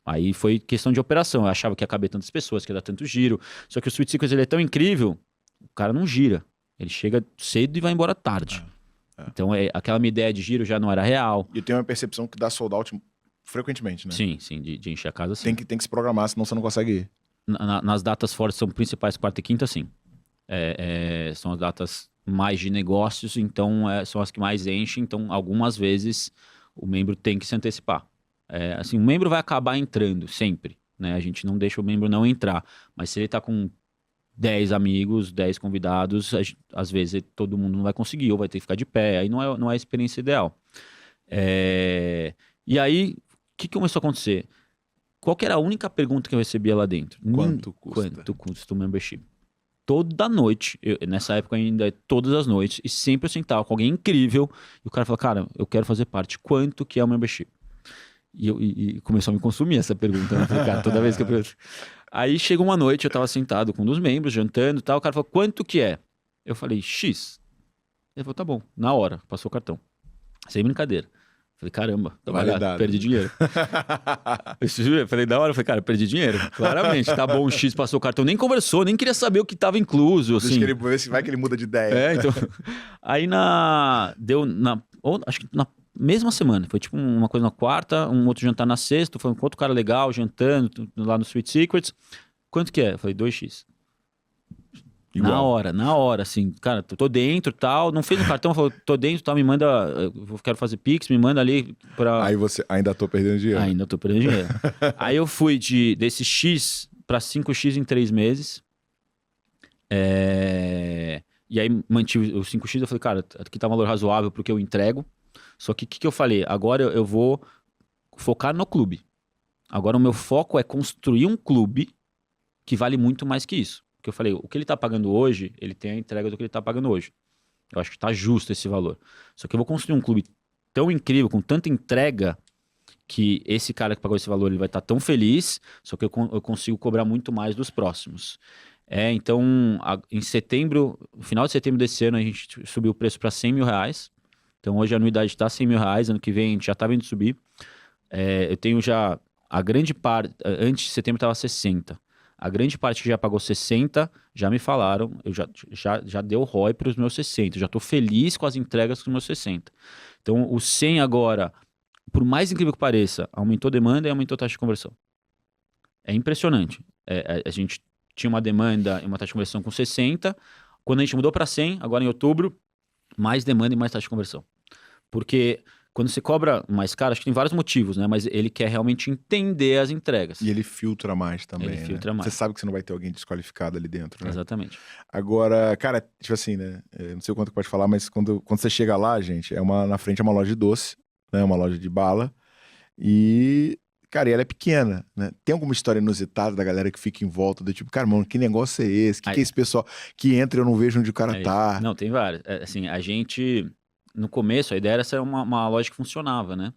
[SPEAKER 2] Aí foi questão de operação. Eu achava que ia caber tantas pessoas, que ia dar tanto giro. Só que o Sweet Secrets, ele é tão incrível, o cara não gira. Ele chega cedo e vai embora tarde. Então, aquela minha ideia de giro já não era real.
[SPEAKER 1] E eu tenho uma percepção que dá sold out frequentemente, né?
[SPEAKER 2] Sim, de encher a casa, sim.
[SPEAKER 1] Tem que se programar, senão você não consegue ir.
[SPEAKER 2] Nas datas fortes são principais, quarta e quinta, sim. São as datas mais de negócios, então são as que mais enchem. Então, algumas vezes, o membro tem que se antecipar. Assim, o membro vai acabar entrando, sempre. Né? A gente não deixa o membro não entrar. Mas se ele está com 10 amigos, 10 convidados, às vezes todo mundo não vai conseguir, ou vai ter que ficar de pé, aí não é a experiência ideal. E aí, o que começou a acontecer? Qual que era a única pergunta que eu recebia lá dentro?
[SPEAKER 1] Quanto custa?
[SPEAKER 2] Quanto custa o membership? Toda noite, nessa época ainda, todas as noites, e sempre eu sentava com alguém incrível, e o cara falava, cara, eu quero fazer parte, quanto que é o membership? E começou a me consumir essa pergunta, né? Falei, cara, toda vez que eu pergunto. Aí chegou uma noite, eu tava sentado com um dos membros, jantando e tal, o cara falou, quanto que é? Eu falei, X. Ele falou, tá bom, na hora, passou o cartão. Sem brincadeira. Falei, caramba, perdi dinheiro. Eu falei, da hora, eu falei, cara, perdi dinheiro. Claramente, tá bom, o X passou o cartão, nem conversou, nem queria saber o que tava incluso, assim.
[SPEAKER 1] Deixa ele ver se vai que ele muda de ideia.
[SPEAKER 2] Então... Aí acho que na mesma semana, foi tipo uma coisa na quarta, um outro jantar na sexta, foi um outro cara legal, jantando lá no Sweet Secrets. Quanto que é? Eu falei, 2x.
[SPEAKER 1] Igual.
[SPEAKER 2] Na hora, assim, cara, tô dentro, tal, não fez o cartão, falou, tô dentro, tal, me manda, eu quero fazer Pix, me manda ali pra...
[SPEAKER 1] Aí você, ainda tô perdendo dinheiro.
[SPEAKER 2] Ainda tô perdendo dinheiro. Aí eu fui desse X pra 5x em 3 meses, e aí mantive os 5x, eu falei, cara, aqui tá um valor razoável pro que eu entrego, só que o que eu falei? Agora eu vou focar no clube. Agora o meu foco é construir um clube que vale muito mais que isso. Porque eu falei, o que ele tá pagando hoje, ele tem a entrega do que ele tá pagando hoje. Eu acho que tá justo esse valor. Só que eu vou construir um clube tão incrível, com tanta entrega, que esse cara que pagou esse valor, ele vai estar tão feliz, só que eu consigo cobrar muito mais dos próximos. Então, em setembro, no final de setembro desse ano, a gente subiu o preço para 100 mil reais. Então, hoje a anuidade está 100 mil reais, ano que vem a gente já está vendo subir. Eu tenho já a grande parte, antes de setembro estava 60. A grande parte que já pagou 60, já me falaram, eu já deu ROI para os meus 60. Já estou feliz com as entregas dos meus 60. Então, o 100 agora, por mais incrível que pareça, aumentou demanda e aumentou a taxa de conversão. É impressionante. A gente tinha uma demanda e uma taxa de conversão com 60. Quando a gente mudou para 100, agora em outubro, mais demanda e mais taxa de conversão. Porque quando você cobra mais caro, acho que tem vários motivos, né? Mas ele quer realmente entender as entregas.
[SPEAKER 1] E ele filtra mais também,
[SPEAKER 2] Ele filtra mais.
[SPEAKER 1] Você sabe que você não vai ter alguém desqualificado ali dentro, né?
[SPEAKER 2] Exatamente.
[SPEAKER 1] Agora, cara, tipo assim, né? Eu não sei o quanto que pode falar, mas quando você chega lá, gente, na frente é uma loja de doce, né? Uma loja de bala. E, Cara, e ela é pequena, né? Tem alguma história inusitada da galera que fica em volta do tipo, cara, mano, que negócio é esse? Que é esse pessoal que entra e eu não vejo onde o cara tá?
[SPEAKER 2] Não, tem várias. Assim, a gente, no começo, a ideia era ser uma loja que funcionava, né?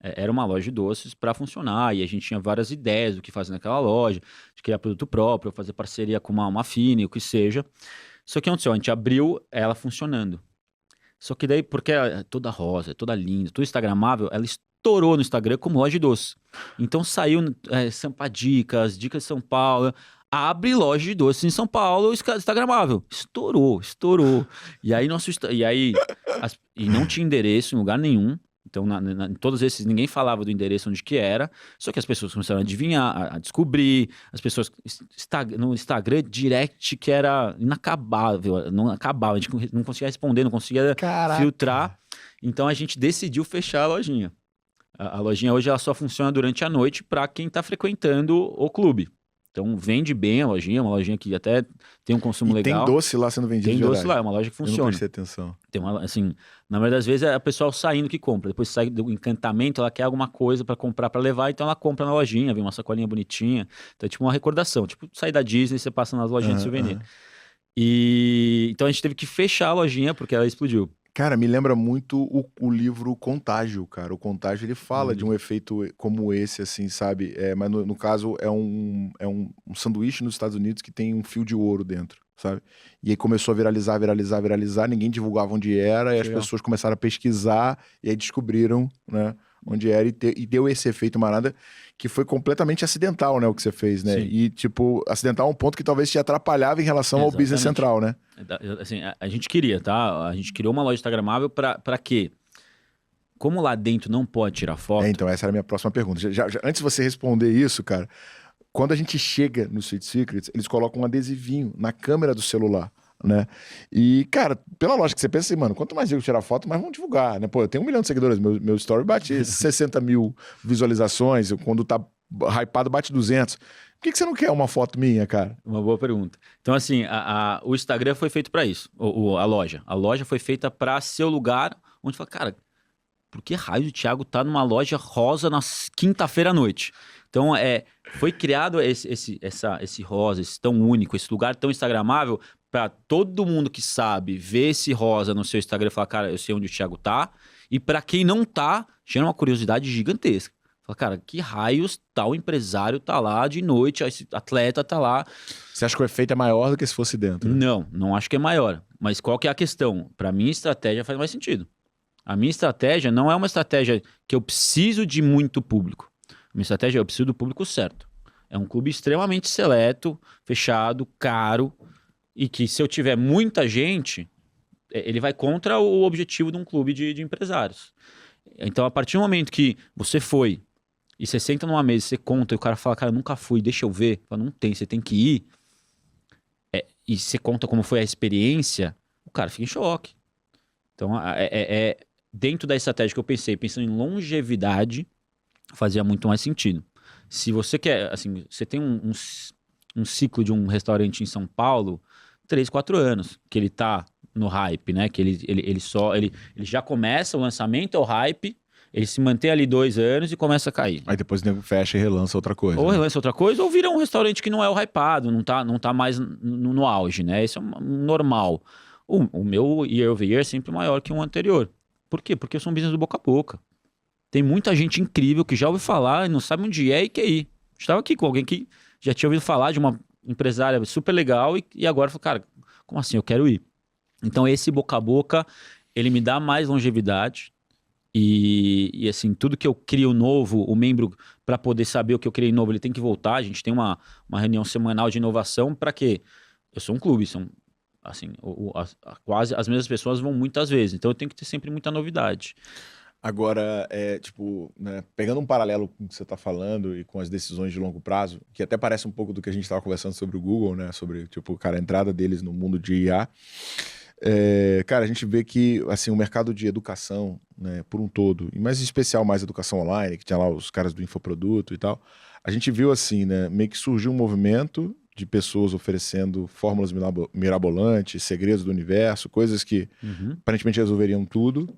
[SPEAKER 2] Era uma loja de doces para funcionar e a gente tinha várias ideias do que fazer naquela loja, de criar produto próprio, fazer parceria com uma Fine, o que seja. Só que aconteceu, a gente abriu ela funcionando. Só que daí, porque ela é toda rosa, é toda linda, tudo instagramável, ela estourou no Instagram como loja de doce. Então saiu Sampa Dicas, Dicas de São Paulo, abre loja de doces em São Paulo, instagramável. Estourou, estourou. E aí, e não tinha endereço em lugar nenhum. Então, em todos esses, ninguém falava do endereço onde que era, só que as pessoas começaram a adivinhar, a descobrir, as pessoas no Instagram direct que era inacabável, não acabava, a gente não conseguia responder, não conseguia filtrar. Então a gente decidiu fechar a lojinha. A lojinha hoje ela só funciona durante a noite para quem está frequentando o clube. Então vende bem a lojinha, uma lojinha que até tem um consumo legal.
[SPEAKER 1] Tem doce lá sendo vendido.
[SPEAKER 2] Tem doce lá, é uma loja que funciona.
[SPEAKER 1] Eu não prestei atenção.
[SPEAKER 2] Tem assim, na maioria das vezes é o pessoal saindo que compra. Depois sai do encantamento, ela quer alguma coisa para comprar, para levar, então ela compra na lojinha, vem uma sacolinha bonitinha. Então é tipo uma recordação, tipo sair da Disney, você passa nas lojinhas de souvenir. E então a gente teve que fechar a lojinha porque ela explodiu.
[SPEAKER 1] Cara, me lembra muito o livro Contágio, cara. O Contágio, ele fala de um efeito como esse, assim, sabe? Mas no caso, é um sanduíche nos Estados Unidos que tem um fio de ouro dentro, sabe? E aí começou a viralizar, ninguém divulgava onde era, e as pessoas começaram a pesquisar, e aí descobriram, né, onde era, e deu esse efeito manada, que foi completamente acidental, né, o que você fez, né? Sim. E, tipo, acidental a um ponto que talvez te atrapalhava em relação ao business central, né?
[SPEAKER 2] Assim, a gente queria, tá? A gente criou uma loja instagramável pra quê? Como lá dentro não pode tirar foto...
[SPEAKER 1] Então, essa era a minha próxima pergunta. Antes de você responder isso, cara, quando a gente chega no Sweet Secrets, eles colocam um adesivinho na câmera do celular, né? E, cara, pela lógica que você pensa assim, mano, quanto mais eu tirar foto, mais vão divulgar, né? Pô, eu tenho 1 milhão de seguidores, meu story bate 60 mil visualizações, quando tá hypado bate 200. Por que você não quer uma foto minha, cara?
[SPEAKER 2] Uma boa pergunta. Então, assim, o Instagram foi feito para isso, a loja. A loja foi feita para ser o lugar onde fala, cara, por que raio o Thiago tá numa loja rosa na quinta-feira à noite? Então, foi criado esse rosa, esse tão único, esse lugar tão instagramável, para todo mundo que sabe ver esse rosa no seu Instagram e falar, cara, eu sei onde o Thiago tá. E para quem não tá, gera uma curiosidade gigantesca. Fala, cara, que raios tal empresário tá lá de noite, esse atleta tá lá.
[SPEAKER 1] Você acha que o efeito é maior do que se fosse dentro? Né?
[SPEAKER 2] Não acho que é maior. Mas qual que é a questão? Para mim, a estratégia faz mais sentido. A minha estratégia não é uma estratégia que eu preciso de muito público. A minha estratégia é eu preciso do público certo. É um clube extremamente seleto, fechado, caro, e que se eu tiver muita gente, ele vai contra o objetivo de um clube de empresários. Então, a partir do momento que você foi, e você senta numa mesa, você conta, e o cara fala, cara, eu nunca fui, deixa eu ver. Fala, não tem, você tem que ir. E você conta como foi a experiência, o cara fica em choque. Então, dentro da estratégia que eu pensando em longevidade, fazia muito mais sentido. Se você quer, assim, você tem um ciclo de um restaurante em São Paulo, 3, 4 anos, que ele tá no hype, né? Que ele já começa o lançamento, é o hype, ele se mantém ali 2 anos e começa a cair.
[SPEAKER 1] Aí depois o nego fecha e relança outra coisa.
[SPEAKER 2] Ou relança outra coisa, ou vira um restaurante que não é o hypado, não tá mais no auge, né? Esse é um normal. O meu year over year é sempre maior que um anterior. Por quê? Porque eu sou um business do boca a boca. Tem muita gente incrível que já ouviu falar e não sabe onde é e quer ir. Estava aqui com alguém que já tinha ouvido falar de uma empresária super legal e agora falou, cara, como assim? Eu quero ir. Então esse boca a boca, ele me dá mais longevidade e assim, tudo que eu crio novo, o membro, para poder saber o que eu criei novo, ele tem que voltar. A gente tem uma reunião semanal de inovação para quê? Eu sou um clube, são assim, quase as mesmas pessoas vão muitas vezes, então eu tenho que ter sempre muita novidade.
[SPEAKER 1] Agora, né, pegando um paralelo com o que você está falando e com as decisões de longo prazo, que até parece um pouco do que a gente estava conversando sobre o Google, né, sobre, tipo, cara, a entrada deles no mundo de IA, cara, a gente vê que, assim, o mercado de educação, né, por um todo, e mais em especial mais educação online, que tinha lá os caras do infoproduto e tal, a gente viu, assim, né, meio que surgiu um movimento de pessoas oferecendo fórmulas mirabolantes, segredos do universo, coisas que aparentemente resolveriam tudo,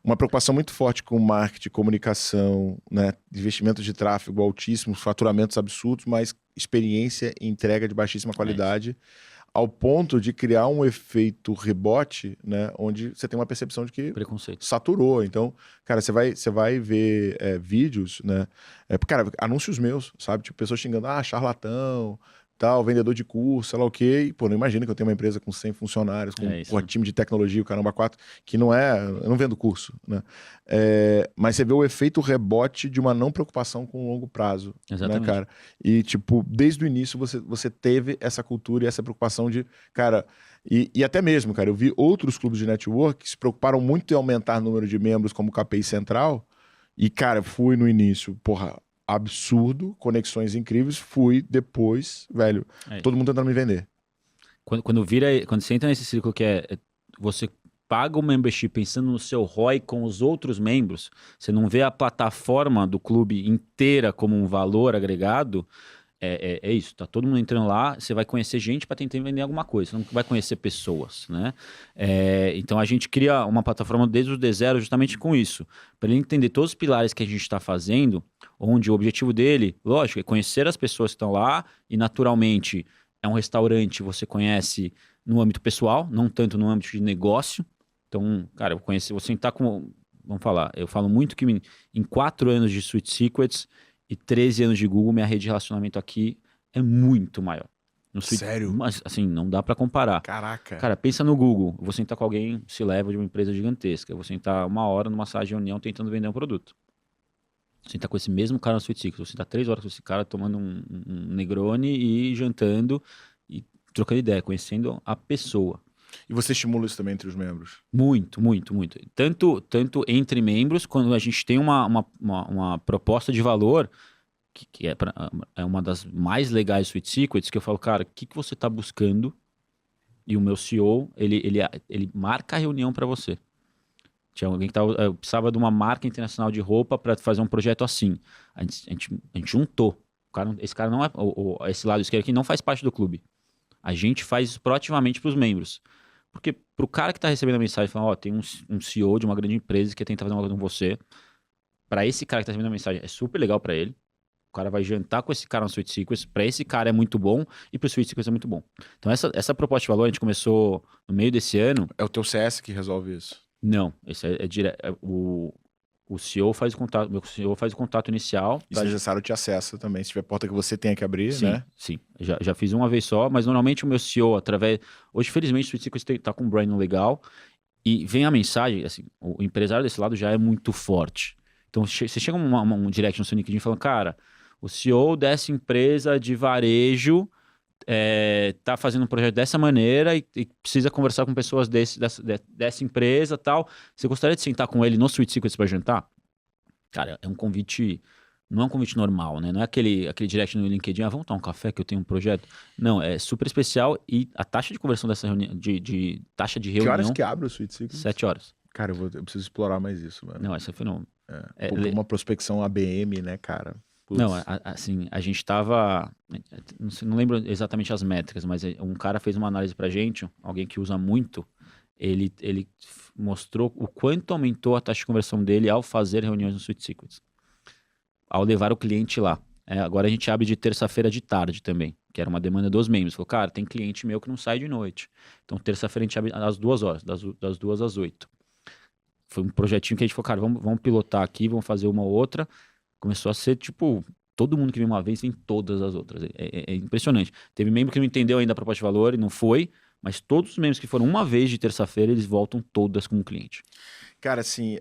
[SPEAKER 1] uma preocupação muito forte com marketing, comunicação, né? Investimento de tráfego altíssimos, faturamentos absurdos, mas experiência e entrega de baixíssima qualidade, ao ponto de criar um efeito rebote, né? Onde você tem uma percepção de que
[SPEAKER 2] Preconceito.
[SPEAKER 1] saturou. Então, cara, você vai ver vídeos, né? Cara, anúncios meus, sabe? Tipo, pessoas xingando, charlatão, tal, vendedor de curso, sei lá o quê. E, pô, não imagina que eu tenho uma empresa com 100 funcionários, com um time de tecnologia, o caramba 4, que não é... Eu não vendo curso, né? Mas você vê o efeito rebote de uma não preocupação com o longo prazo.
[SPEAKER 2] Exatamente.
[SPEAKER 1] Né, cara? E, tipo, desde o início você teve essa cultura e essa preocupação de... Cara, e até mesmo, cara, eu vi outros clubes de network que se preocuparam muito em aumentar o número de membros como o KPI Central. E, cara, fui no início, porra... absurdo, conexões incríveis, fui depois, velho, todo mundo tentando me vender.
[SPEAKER 2] Quando você entra nesse ciclo você paga o membership pensando no seu ROI com os outros membros, você não vê a plataforma do clube inteira como um valor agregado, é isso, tá todo mundo entrando lá, você vai conhecer gente para tentar vender alguma coisa, você não vai conhecer pessoas, né? Então a gente cria uma plataforma desde o D0 justamente com isso, para ele entender todos os pilares que a gente está fazendo, onde o objetivo dele, lógico, é conhecer as pessoas que estão lá e naturalmente é um restaurante, você conhece no âmbito pessoal, não tanto no âmbito de negócio. Então, cara, eu conheci, vou sentar com, vamos falar, eu falo muito que em 4 anos de Sweet Secrets e 13 anos de Google, minha rede de relacionamento aqui é muito maior.
[SPEAKER 1] Sério?
[SPEAKER 2] Mas, assim, não dá para comparar.
[SPEAKER 1] Caraca.
[SPEAKER 2] Cara, pensa no Google. Eu vou sentar com alguém, se leva de uma empresa gigantesca. Eu vou sentar 1 hora numa sala de reunião tentando vender um produto. Vou sentar com esse mesmo cara no Sweet Secrets. Vou sentar 3 horas com esse cara tomando um Negroni e jantando e trocando ideia, conhecendo a pessoa.
[SPEAKER 1] E você estimula isso também entre os membros?
[SPEAKER 2] Muito, muito, muito. Tanto entre membros, quando a gente tem uma proposta de valor, que é uma das mais legais do Sweet Secrets, que eu falo, cara, o que você está buscando? E o meu CEO, ele marca a reunião para você. Tinha alguém que eu precisava de uma marca internacional de roupa para fazer um projeto assim. A gente juntou. Esse cara não é... esse lado esquerdo aqui não faz parte do clube. A gente faz isso proativamente para os membros. Porque pro cara que tá recebendo a mensagem, falando, tem um CEO de uma grande empresa que tenta fazer uma coisa com você, para esse cara que tá recebendo a mensagem, é super legal para ele. O cara vai jantar com esse cara no Sweet Secrets, para esse cara é muito bom e pro Sweet Secrets é muito bom. Então essa proposta de valor a gente começou no meio desse ano.
[SPEAKER 1] É o teu CS que resolve isso?
[SPEAKER 2] Não, esse é direto. O CEO faz o contato, meu CEO faz o contato inicial.
[SPEAKER 1] E se necessário, te acessa também. Se tiver porta que você tenha que abrir,
[SPEAKER 2] sim,
[SPEAKER 1] né?
[SPEAKER 2] Sim, já fiz uma vez só, mas normalmente o meu CEO, hoje, felizmente, o Sweet Secrets tá com um branding legal e vem a mensagem, assim, o empresário desse lado já é muito forte. Então, você chega um direct no seu LinkedIn falando, cara, o CEO dessa empresa de varejo tá fazendo um projeto dessa maneira e precisa conversar com pessoas dessa empresa e tal. Você gostaria de sentar com ele no Sweet Secrets para jantar? Cara, é um convite... Não é um convite normal, né? Não é aquele direct no LinkedIn, vamos tomar um café que eu tenho um projeto. Não, é super especial e a taxa de conversão dessa reunião, de taxa de reunião...
[SPEAKER 1] Que horas que abre o Sweet Secrets?
[SPEAKER 2] 7 horas.
[SPEAKER 1] Cara, eu preciso explorar mais isso, mano.
[SPEAKER 2] Não, esse é fenômeno.
[SPEAKER 1] Uma prospecção ABM, né, cara? Putz.
[SPEAKER 2] Não, assim, a gente tava... Não lembro exatamente as métricas, mas um cara fez uma análise pra gente, alguém que usa muito, ele mostrou o quanto aumentou a taxa de conversão dele ao fazer reuniões no Sweet Secrets. Ao levar o cliente lá. Agora a gente abre de terça-feira de tarde também, que era uma demanda dos membros. Falou, cara, tem cliente meu que não sai de noite. Então, terça-feira a gente abre às 2 horas, das 2 às 8. Foi um projetinho que a gente falou, cara, vamos pilotar aqui, vamos fazer uma ou outra. Começou a ser, tipo, todo mundo que vem uma vez vem todas as outras. É impressionante. Teve membro que não entendeu ainda a proposta de valor e não foi, mas todos os membros que foram uma vez de terça-feira, eles voltam todas com o cliente.
[SPEAKER 1] Cara, assim,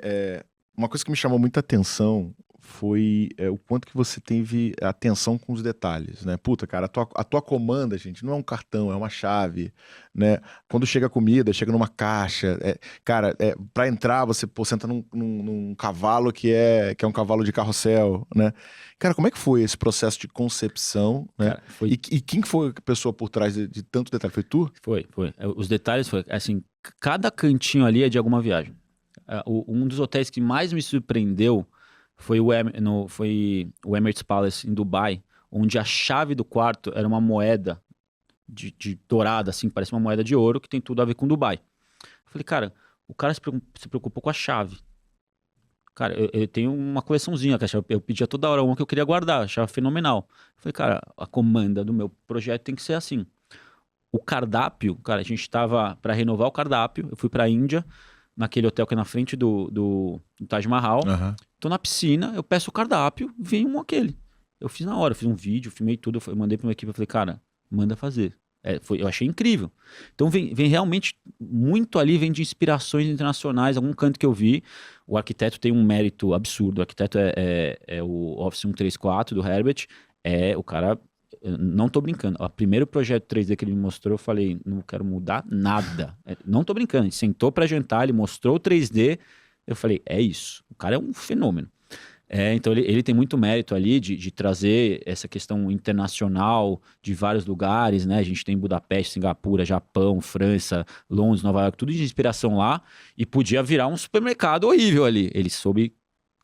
[SPEAKER 1] uma coisa que me chamou muita atenção foi o quanto que você teve atenção com os detalhes, né? Puta, cara, a tua comanda, gente, não é um cartão, é uma chave, né? Quando chega a comida, chega numa caixa. Cara, pra entrar, você senta num cavalo que é um cavalo de carrossel, né? Cara, como é que foi esse processo de concepção, né?
[SPEAKER 2] Cara,
[SPEAKER 1] E quem que foi a pessoa por trás de tanto detalhe? Foi tu?
[SPEAKER 2] Foi. Os detalhes foi, assim, cada cantinho ali é de alguma viagem. Um dos hotéis que mais me surpreendeu foi o Emirates Palace em Dubai, onde a chave do quarto era uma moeda de dourada, assim, parece uma moeda de ouro, que tem tudo a ver com Dubai. Eu falei, cara, o cara se preocupou com a chave. Cara, eu tenho uma coleçãozinha, que eu pedia toda hora uma que eu queria guardar, achava fenomenal. Eu falei, cara, a comanda do meu projeto tem que ser assim. O cardápio, cara, a gente tava para renovar o cardápio, eu fui pra Índia, naquele hotel que é na frente do Taj Mahal.
[SPEAKER 1] Aham.
[SPEAKER 2] Tô na piscina, eu peço o cardápio, vem aquele. Eu fiz na hora, eu fiz um vídeo, filmei tudo, eu mandei pra uma equipe, eu falei, cara, manda fazer. Eu achei incrível. Então vem realmente, muito ali, vem de inspirações internacionais, algum canto que eu vi. O arquiteto tem um mérito absurdo, o arquiteto é o Office 134 do Herbert, o cara, eu não tô brincando, o primeiro projeto 3D que ele me mostrou, eu falei, não quero mudar nada. Não tô brincando, a gente sentou pra jantar, ele mostrou o 3D, eu falei, é isso, o cara é um fenômeno. Então ele tem muito mérito ali de trazer essa questão internacional de vários lugares, né? A gente tem Budapeste, Singapura, Japão, França, Londres, Nova York, tudo de inspiração lá, e podia virar um supermercado horrível ali. Ele soube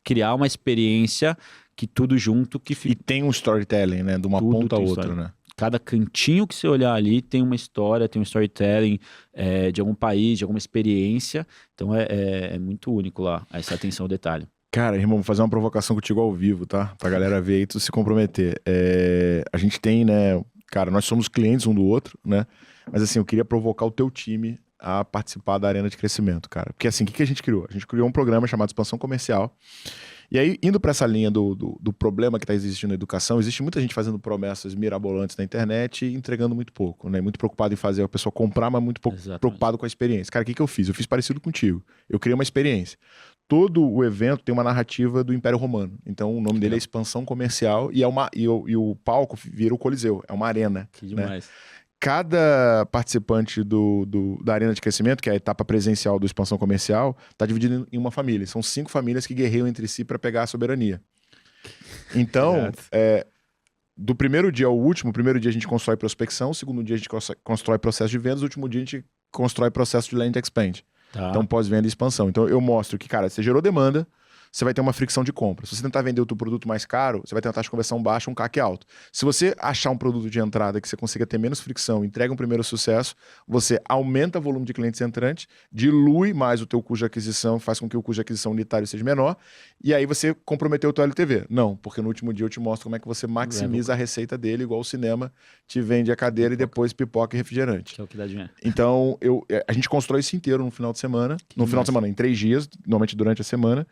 [SPEAKER 2] criar uma experiência que tudo junto que
[SPEAKER 1] E
[SPEAKER 2] fica.
[SPEAKER 1] tem um storytelling, né? De uma
[SPEAKER 2] Tudo
[SPEAKER 1] ponta a
[SPEAKER 2] tem
[SPEAKER 1] outra,
[SPEAKER 2] história.
[SPEAKER 1] né?
[SPEAKER 2] Cada cantinho que você olhar ali tem uma história, tem um storytelling de algum país, de alguma experiência. Então é muito único lá, essa atenção ao detalhe.
[SPEAKER 1] Cara, irmão, vou fazer uma provocação contigo ao vivo, tá? Pra galera ver aí e tu se comprometer. A gente tem, né? Cara, nós somos clientes um do outro, né? Mas assim, eu queria provocar o teu time a participar da Arena de Crescimento, cara. Porque assim, o que a gente criou? A gente criou um programa chamado Expansão Comercial. E aí, indo pra essa linha do problema que tá existindo na educação, existe muita gente fazendo promessas mirabolantes na internet e entregando muito pouco, né? Muito preocupado em fazer a pessoa comprar, mas muito pouco
[SPEAKER 2] Exatamente.
[SPEAKER 1] preocupado com a experiência. Cara, o que eu fiz? Eu fiz parecido contigo. Eu criei uma experiência. Todo o evento tem uma narrativa do Império Romano. Então, o nome dele é Expansão Comercial e o palco vira o Coliseu. É uma arena.
[SPEAKER 2] Que
[SPEAKER 1] né?
[SPEAKER 2] demais.
[SPEAKER 1] Cada participante da Arena de Crescimento, que é a etapa presencial do Expansão Comercial, está dividido em uma família. São 5 famílias que guerreiam entre si para pegar a soberania. Então,
[SPEAKER 2] Exato.
[SPEAKER 1] do primeiro dia ao último, o primeiro dia a gente constrói prospecção, o segundo dia a gente constrói processo de vendas, o último dia a gente constrói processo de land expand.
[SPEAKER 2] Tá.
[SPEAKER 1] Então, pós-venda e expansão. Então, eu mostro que, cara, você gerou demanda, você vai ter uma fricção de compra. Se você tentar vender o teu produto mais caro, você vai ter uma taxa de conversão baixa, um CAC alto. Se você achar um produto de entrada que você consiga ter menos fricção, entrega um primeiro sucesso, você aumenta o volume de clientes entrantes, dilui mais o teu custo de aquisição, faz com que o custo de aquisição unitário seja menor, e aí você comprometeu o teu LTV. Não, porque no último dia eu te mostro como é que você maximiza a receita dele, igual o cinema te vende a cadeira e depois pipoca e refrigerante.
[SPEAKER 2] Que é o que dá dinheiro.
[SPEAKER 1] Então, a gente constrói isso inteiro no final de semana. No final de semana, em 3 dias, normalmente durante a semana.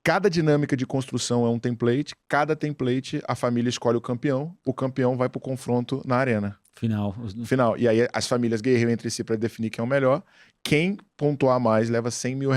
[SPEAKER 1] Cada dinâmica de construção é um template. Cada template, a família escolhe o campeão vai pro confronto na arena. Final. E aí as famílias guerreiam entre si para definir quem é o melhor. Quem pontuar mais leva R$100 mil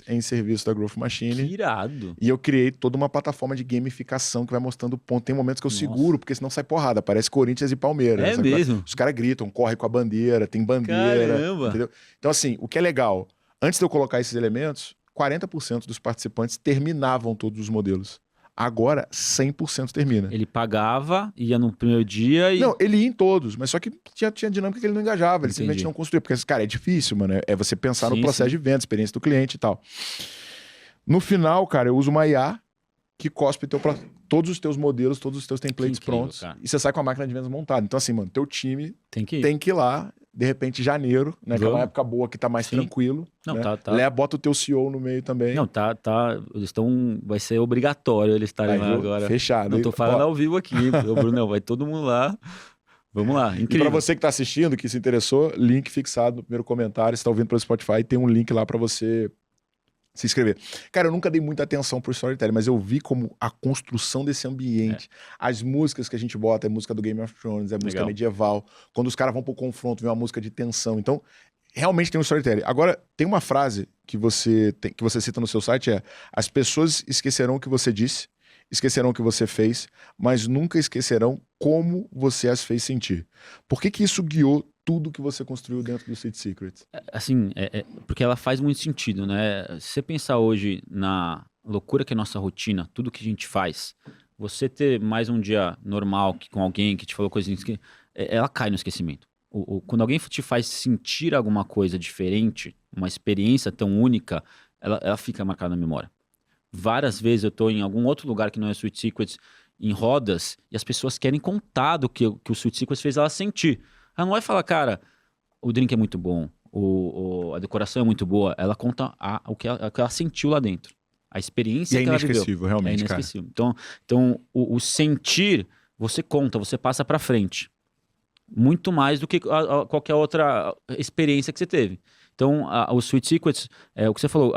[SPEAKER 1] em serviço da Growth Machine.
[SPEAKER 2] Que irado.
[SPEAKER 1] E eu criei toda uma plataforma de gamificação que vai mostrando ponto. Tem momentos que eu seguro, porque senão sai porrada. Parece Corinthians e Palmeiras.
[SPEAKER 2] É mesmo?
[SPEAKER 1] Os caras gritam, correm com a bandeira, tem bandeira.
[SPEAKER 2] Caramba.
[SPEAKER 1] Entendeu? Então, assim, o que é legal, antes de eu colocar esses elementos, 40% dos participantes terminavam todos os modelos. Agora, 100% termina.
[SPEAKER 2] Ele pagava, ia no primeiro dia e...
[SPEAKER 1] Não, ele ia em todos, mas só que tinha dinâmica que ele não engajava, ele
[SPEAKER 2] Entendi.
[SPEAKER 1] simplesmente não construía. Porque, cara, é difícil, mano. É você pensar no
[SPEAKER 2] Sim,
[SPEAKER 1] processo
[SPEAKER 2] sim.
[SPEAKER 1] de venda, experiência do cliente e tal. No final, cara, eu uso uma IA que cospe todos os teus modelos, todos os teus templates
[SPEAKER 2] incrível,
[SPEAKER 1] prontos.
[SPEAKER 2] cara.
[SPEAKER 1] E você sai com a máquina de vendas montada. Então, assim, mano, teu time
[SPEAKER 2] Tem que ir.
[SPEAKER 1] tem que ir lá, de repente, janeiro, né? Que é uma
[SPEAKER 2] Vamos.
[SPEAKER 1] época boa que tá mais
[SPEAKER 2] Sim.
[SPEAKER 1] tranquilo.
[SPEAKER 2] Não,
[SPEAKER 1] né?
[SPEAKER 2] tá.
[SPEAKER 1] Bota o teu CEO no meio também.
[SPEAKER 2] Não, tá. Eles estão... Vai ser obrigatório eles estarem
[SPEAKER 1] Aí,
[SPEAKER 2] lá agora.
[SPEAKER 1] fechado.
[SPEAKER 2] Não tô falando
[SPEAKER 1] Ó,
[SPEAKER 2] ao vivo aqui, Bruno. Vai todo mundo lá. Vamos lá,
[SPEAKER 1] E
[SPEAKER 2] incrível.
[SPEAKER 1] para você que tá assistindo, que se interessou, link fixado no primeiro comentário. Se tá ouvindo pelo Spotify, tem um link lá para você se inscrever. Cara, eu nunca dei muita atenção pro storytelling, mas eu vi como a construção desse ambiente, as músicas que a gente bota, é música do Game of Thrones, é música
[SPEAKER 2] Legal.
[SPEAKER 1] medieval. Quando os caras vão pro confronto, vem uma música de tensão. Então, realmente tem um storytelling. Agora, tem uma frase que você cita no seu site, as pessoas esquecerão o que você disse, esquecerão o que você fez, mas nunca esquecerão como você as fez sentir. Por que isso guiou tudo que você construiu dentro do City Secrets?
[SPEAKER 2] Assim, porque ela faz muito sentido, né? Se você pensar hoje na loucura que é a nossa rotina, tudo que a gente faz, você ter mais um dia normal com alguém que te falou coisinhas que ela cai no esquecimento. Quando alguém te faz sentir alguma coisa diferente, uma experiência tão única, ela fica marcada na memória. Várias vezes eu tô em algum outro lugar que não é Sweet Secrets, em rodas, e as pessoas querem contar do que o Sweet Secrets fez ela sentir. Ela não vai falar, cara, o drink é muito bom, a decoração é muito boa. Ela conta o que ela sentiu lá dentro. A experiência
[SPEAKER 1] E é
[SPEAKER 2] que ela viveu.
[SPEAKER 1] inesquecível, realmente,
[SPEAKER 2] É inesquecível. Então o sentir, você conta, você passa pra frente. Muito mais do que qualquer outra experiência que você teve. Então, o Sweet Secrets, o que você falou,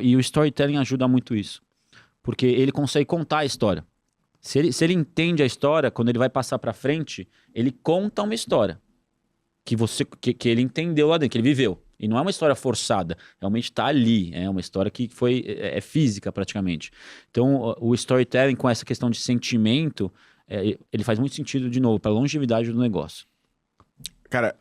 [SPEAKER 2] e o storytelling ajuda muito isso. Porque ele consegue contar a história. Se ele entende a história, quando ele vai passar pra frente, ele conta uma história que ele entendeu lá dentro, que ele viveu. E não é uma história forçada, realmente está ali. É uma história que é física praticamente. Então, o storytelling com essa questão de sentimento, ele faz muito sentido, de novo, para a longevidade do negócio.
[SPEAKER 1] Cara,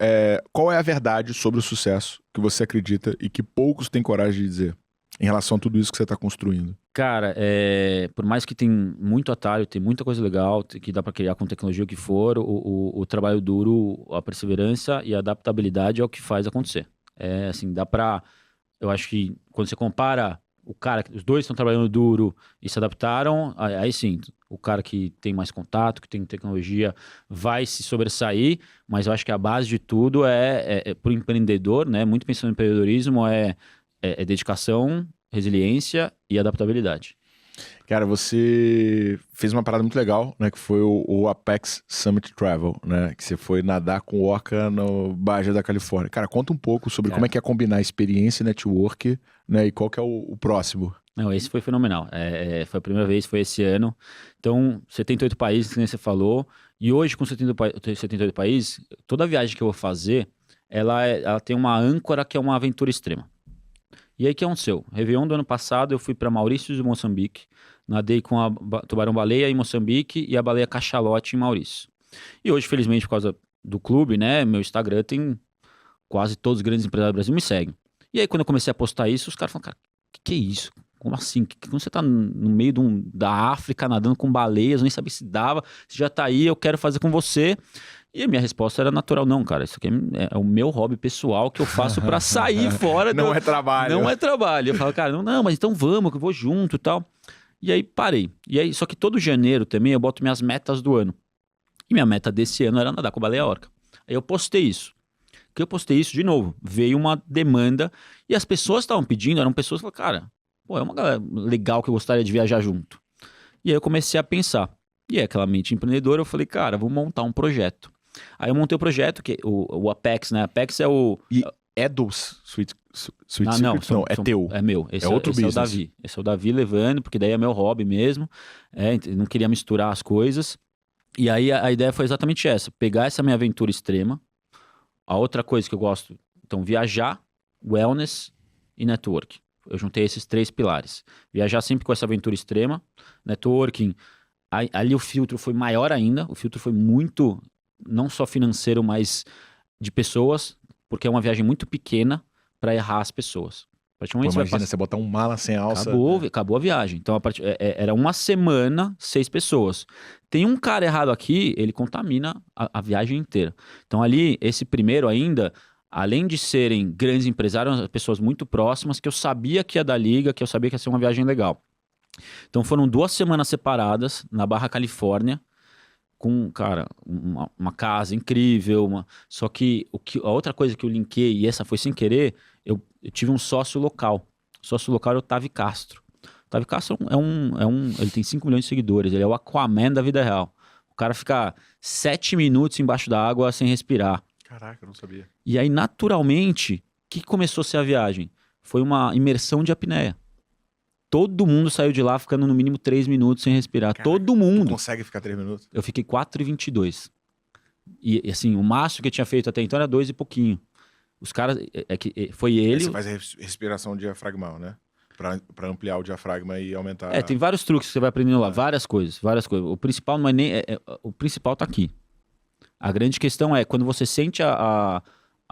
[SPEAKER 1] qual é a verdade sobre o sucesso que você acredita e que poucos têm coragem de dizer em relação a tudo isso que você está construindo?
[SPEAKER 2] Cara, por mais que tem muito atalho, tem muita coisa legal que dá para criar com tecnologia o que for, o trabalho duro, a perseverança e a adaptabilidade é o que faz acontecer. Assim, eu acho que quando você compara o cara, os dois estão trabalhando duro e se adaptaram, aí sim, o cara que tem mais contato, que tem tecnologia, vai se sobressair, mas eu acho que a base de tudo para o empreendedor, né? Muito pensando no empreendedorismo, é dedicação, resiliência e adaptabilidade.
[SPEAKER 1] Cara, você fez uma parada muito legal, né? Que foi o Apex Summit Travel, né? Que você foi nadar com orca no Baja da Califórnia. Cara, conta um pouco sobre como é que é combinar experiência e network, né? E qual que é o próximo.
[SPEAKER 2] Não, esse foi fenomenal. Foi a primeira vez, foi esse ano. Então, 78 países, que nem você falou. E hoje, com 78 países, toda viagem que eu vou fazer, ela tem uma âncora que é uma aventura extrema. E aí, o que aconteceu? Réveillon do ano passado, eu fui para Maurício do Moçambique, nadei com a tubarão-baleia em Moçambique e a baleia cachalote em Maurício. E hoje, felizmente, por causa do clube, né, meu Instagram tem quase todos os grandes empresários do Brasil me seguem. E aí, quando eu comecei a postar isso, os caras falaram, cara, que é isso? Como assim? Quando você tá no meio da África, nadando com baleias, eu nem sabia se dava, você já tá aí, eu quero fazer com você. E a minha resposta era natural, não, cara, isso aqui é o meu hobby pessoal que eu faço pra sair fora.
[SPEAKER 1] Não é trabalho.
[SPEAKER 2] Não é trabalho. Eu falo, cara, não, mas então vamos, que eu vou junto e tal. E aí parei. E aí, só que todo janeiro também eu boto minhas metas do ano. E minha meta desse ano era nadar com baleia orca. Aí eu postei isso. Que eu postei isso de novo. Veio uma demanda e as pessoas estavam pedindo, eram pessoas que falaram, cara, pô, é uma galera legal que eu gostaria de viajar junto. E aí eu comecei a pensar. E aí, aquela mente empreendedora, eu falei, cara, vou montar um projeto. Aí eu montei o projeto, que o Apex, né? Apex é o...
[SPEAKER 1] E é do Sweet Secrets?
[SPEAKER 2] Não,
[SPEAKER 1] É teu.
[SPEAKER 2] É meu. Esse
[SPEAKER 1] outro
[SPEAKER 2] esse
[SPEAKER 1] business.
[SPEAKER 2] É o Davi. Esse é o Davi levando, porque daí é meu hobby mesmo. Não queria misturar as coisas. E aí a ideia foi exatamente essa. Pegar essa minha aventura extrema. A outra coisa que eu gosto, então, viajar, wellness e network. Eu juntei esses 3 pilares. Viajar sempre com essa aventura extrema. Networking, ali o filtro foi maior ainda. O filtro foi muito, não só financeiro, mas de pessoas, porque é uma viagem muito pequena para errar as pessoas.
[SPEAKER 1] Pô, imagina, você botar um mala sem alça.
[SPEAKER 2] Acabou a viagem. Então, era uma semana, 6 pessoas. Tem um cara errado aqui, ele contamina a viagem inteira. Então, ali, esse primeiro ainda, além de serem grandes empresários, pessoas muito próximas, que eu sabia que ia dar liga, que eu sabia que ia ser uma viagem legal. Então, foram 2 semanas separadas, na Barra Califórnia, com, cara, uma casa incrível. Só que, a outra coisa que eu linkei, e essa foi sem querer, eu tive um sócio local. O sócio local era o Tavi Castro. O Tavi Castro ele tem 5 milhões de seguidores, ele é o Aquaman da vida real. O cara fica 7 minutos embaixo da água sem respirar.
[SPEAKER 1] Caraca, eu não sabia.
[SPEAKER 2] E aí, naturalmente, o que começou a ser a viagem? Foi uma imersão de apneia. Todo mundo saiu de lá ficando no mínimo 3 minutos sem respirar.
[SPEAKER 1] Caraca,
[SPEAKER 2] todo mundo.
[SPEAKER 1] Tu consegue ficar 3 minutos?
[SPEAKER 2] Eu fiquei 4,22. E assim, o máximo que eu tinha feito até então era 2 e pouquinho. Os caras, foi ele...
[SPEAKER 1] Você faz a respiração diafragmal, né? Pra ampliar o diafragma e aumentar...
[SPEAKER 2] tem vários truques que você vai aprendendo lá, várias coisas. O principal não é nem... o principal tá aqui. A grande questão é, quando você sente a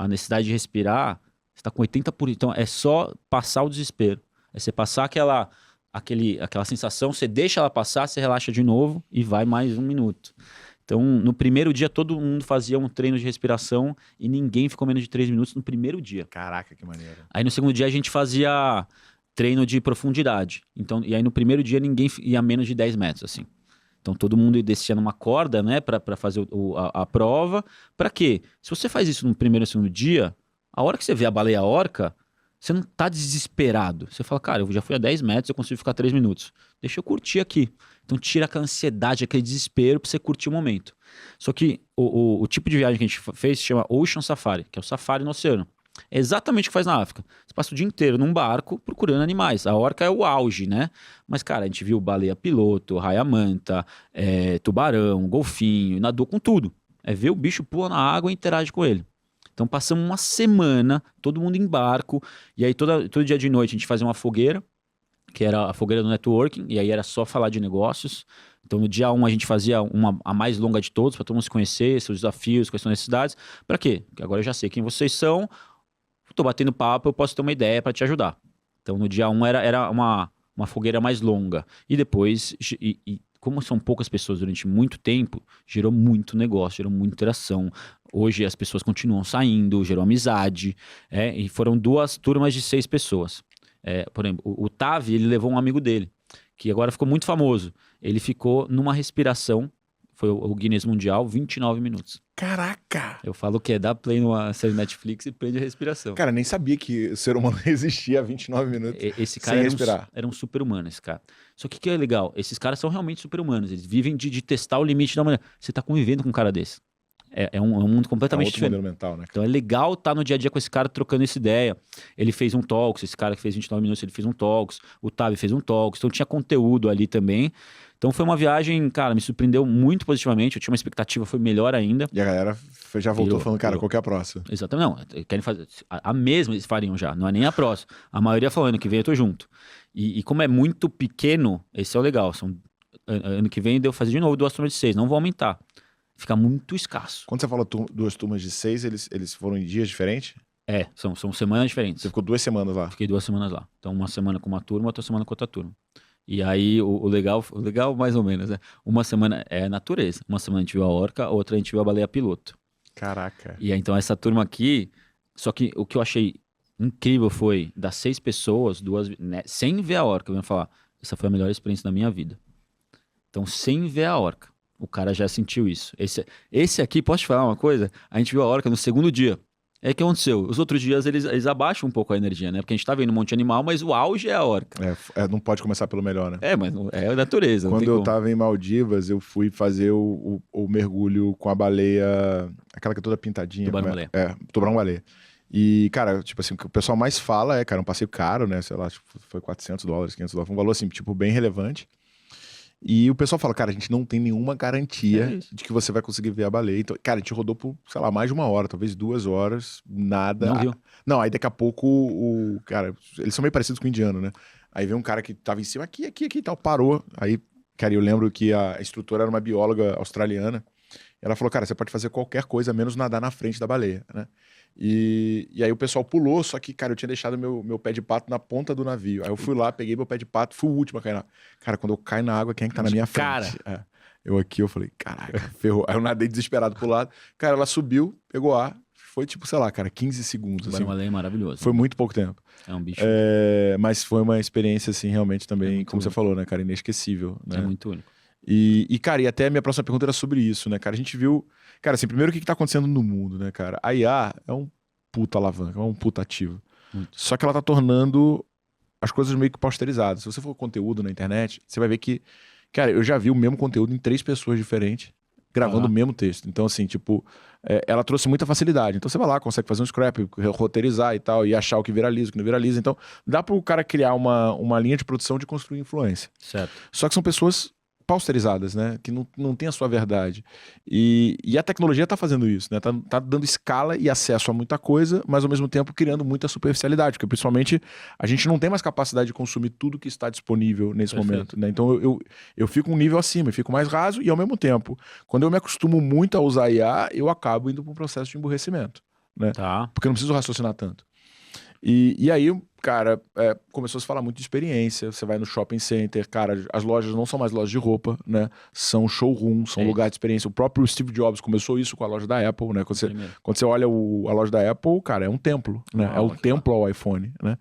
[SPEAKER 2] necessidade de respirar, você tá com 80%. Então, é só passar o desespero. É você passar aquela sensação, você deixa ela passar, você relaxa de novo e vai mais 1 minuto. Então, no primeiro dia, todo mundo fazia um treino de respiração e ninguém ficou menos de 3 minutos no primeiro dia.
[SPEAKER 1] Caraca, que maneiro.
[SPEAKER 2] Aí, no segundo dia, a gente fazia treino de profundidade. Então, e aí, no primeiro dia, ninguém ia menos de 10 metros, assim. Então, todo mundo descia numa corda, né, para fazer a prova. Para quê? Se você faz isso no primeiro e segundo dia, a hora que você vê a baleia orca, Você não tá desesperado. Você fala, cara, eu já fui a 10 metros, eu consigo ficar 3 minutos. Deixa eu curtir aqui. Então tira aquela ansiedade, aquele desespero pra você curtir o momento. Só que o tipo de viagem que a gente fez se chama Ocean Safari, que é o safari no oceano. É exatamente o que faz na África. Você passa o dia inteiro num barco procurando animais. A orca é o auge, né? Mas, cara, a gente viu baleia-piloto, raia-manta, tubarão, golfinho, nadou com tudo. É ver o bicho pula na água e interage com ele. Então passamos uma semana, todo mundo em barco, e aí todo dia de noite a gente fazia uma fogueira, que era a fogueira do networking, e aí era só falar de negócios. Então no dia 1 a gente fazia a mais longa de todos, para todo mundo se conhecer, seus desafios, quais são as necessidades. Para quê? Porque agora eu já sei quem vocês são, tô batendo papo, eu posso ter uma ideia para te ajudar. Então no dia 1 era uma fogueira mais longa. E depois, como são poucas pessoas durante muito tempo, gerou muito negócio, gerou muita interação. Hoje as pessoas continuam saindo, gerou amizade, e foram 2 turmas de 6 pessoas. Por exemplo, o Tavi, ele levou um amigo dele, que agora ficou muito famoso. Ele ficou numa respiração, foi o Guinness Mundial, 29 minutos.
[SPEAKER 1] Caraca!
[SPEAKER 2] Eu falo que dá play numa série Netflix e prende a respiração.
[SPEAKER 1] Cara, nem sabia que o ser humano existia há 29 minutos
[SPEAKER 2] Esse cara
[SPEAKER 1] sem respirar.
[SPEAKER 2] era um super-humano, esse cara. Só que o que é legal? Esses caras são realmente super-humanos. Eles vivem de testar o limite da mulher. Você tá convivendo com um cara desse. É um mundo completamente
[SPEAKER 1] outro
[SPEAKER 2] diferente.
[SPEAKER 1] modelo mental, né?
[SPEAKER 2] Então é legal estar no dia a dia com esse cara trocando essa ideia. Ele fez um talks, esse cara que fez 29 minutos, ele fez um talks. O Tavi fez um talks. Então tinha conteúdo ali também. Então foi uma viagem, cara, me surpreendeu muito positivamente. Eu tinha uma expectativa, foi melhor ainda.
[SPEAKER 1] E a galera já voltou falando, cara, qual que é a próxima?
[SPEAKER 2] Exatamente, não, querem fazer, a mesma eles fariam já, não é nem a próxima. A maioria falando que vem eu tô junto. E como é muito pequeno, esse é o legal. Ano que vem eu fazer de novo 2 turmas de 6, não vou aumentar. Fica muito escasso.
[SPEAKER 1] Quando você fala 2 turmas de 6, eles foram em dias diferentes?
[SPEAKER 2] São semanas diferentes.
[SPEAKER 1] Você ficou 2 semanas lá?
[SPEAKER 2] Fiquei 2 semanas lá. Então uma semana com uma turma, outra semana com outra turma. E aí, o legal mais ou menos, né? Uma semana é natureza. Uma semana a gente viu a orca, outra a gente viu a baleia-piloto.
[SPEAKER 1] Caraca.
[SPEAKER 2] E aí, então, essa turma aqui... Só que o que eu achei incrível foi, das 6 pessoas, 2... Né, sem ver a orca, eu ia falar, essa foi a melhor experiência da minha vida. Então, sem ver a orca. O cara já sentiu isso. Esse aqui, posso te falar uma coisa? A gente viu a orca no segundo dia. É que aconteceu. Os outros dias eles abaixam um pouco a energia, né? Porque a gente tá vendo um monte de animal, mas o auge é a orca.
[SPEAKER 1] Não pode começar pelo melhor, né?
[SPEAKER 2] Mas é a natureza.
[SPEAKER 1] Quando eu tava em Maldivas, eu fui fazer o mergulho com a baleia, aquela que é toda pintadinha.
[SPEAKER 2] Tubarão-baleia.
[SPEAKER 1] Tubarão-baleia. E, cara, tipo assim, o que o pessoal mais fala cara, um passeio caro, né? Sei lá, tipo, foi $400, $500. Foi um valor, assim, tipo, bem relevante. E o pessoal fala, cara, a gente não tem nenhuma garantia de que você vai conseguir ver a baleia. Então, cara, a gente rodou por, sei lá, mais de 1 hora, talvez 2 horas, nada.
[SPEAKER 2] Não viu?
[SPEAKER 1] Não, aí daqui a pouco cara, eles são meio parecidos com o indiano, né? Aí veio um cara que tava em cima, aqui e tal, parou. Aí, cara, eu lembro que a instrutora era uma bióloga australiana. Ela falou, cara, você pode fazer qualquer coisa, menos nadar na frente da baleia, né? E aí o pessoal pulou, só que, cara, eu tinha deixado meu pé de pato na ponta do navio. Aí eu fui lá, peguei meu pé de pato, fui o último a cair na água. Cara, quando eu caio na água, quem é que tá na minha frente? Eu falei, caraca, ferrou. Aí eu nadei desesperado pro lado. Cara, ela subiu, pegou ar. Foi tipo, sei lá, cara, 15 segundos.
[SPEAKER 2] Tubarão-baleia é maravilhoso.
[SPEAKER 1] Foi muito pouco tempo.
[SPEAKER 2] É um bicho.
[SPEAKER 1] Mas foi uma experiência, assim, realmente também, como você falou, né, cara, inesquecível. Né?
[SPEAKER 2] É muito único.
[SPEAKER 1] E, cara, e até a minha próxima pergunta era sobre isso, né, cara? A gente viu... Cara, assim, primeiro o que tá acontecendo no mundo, né, cara? A IA é um puta alavanca, é um puta ativo.
[SPEAKER 2] Muito.
[SPEAKER 1] Só que ela tá tornando as coisas meio que posterizadas. Se você for conteúdo na internet, você vai ver que... Cara, eu já vi o mesmo conteúdo em 3 pessoas diferentes, gravando o mesmo texto. Então, assim, tipo... ela trouxe muita facilidade. Então, você vai lá, consegue fazer um scrap, roteirizar e tal, e achar o que viraliza, o que não viraliza. Então, dá pro cara criar uma linha de produção de construir influência.
[SPEAKER 2] Certo.
[SPEAKER 1] Só que são pessoas pausterizadas, né? Que não tem a sua verdade. E a tecnologia tá fazendo isso, né? Tá dando escala e acesso a muita coisa, mas ao mesmo tempo criando muita superficialidade, porque principalmente a gente não tem mais capacidade de consumir tudo que está disponível nesse momento, né? Então eu fico um nível acima, eu fico mais raso e ao mesmo tempo, quando eu me acostumo muito a usar IA, eu acabo indo para um processo de emburrecimento, né?
[SPEAKER 2] Tá.
[SPEAKER 1] Porque eu não preciso raciocinar tanto. E aí, cara, começou a se falar muito de experiência. Você vai no shopping center, cara, as lojas não são mais lojas de roupa, né? São showrooms, são lugares de experiência. O próprio Steve Jobs começou isso com a loja da Apple, né? Quando você olha a loja da Apple, cara, é um templo, né? É o templo ao iPhone, né?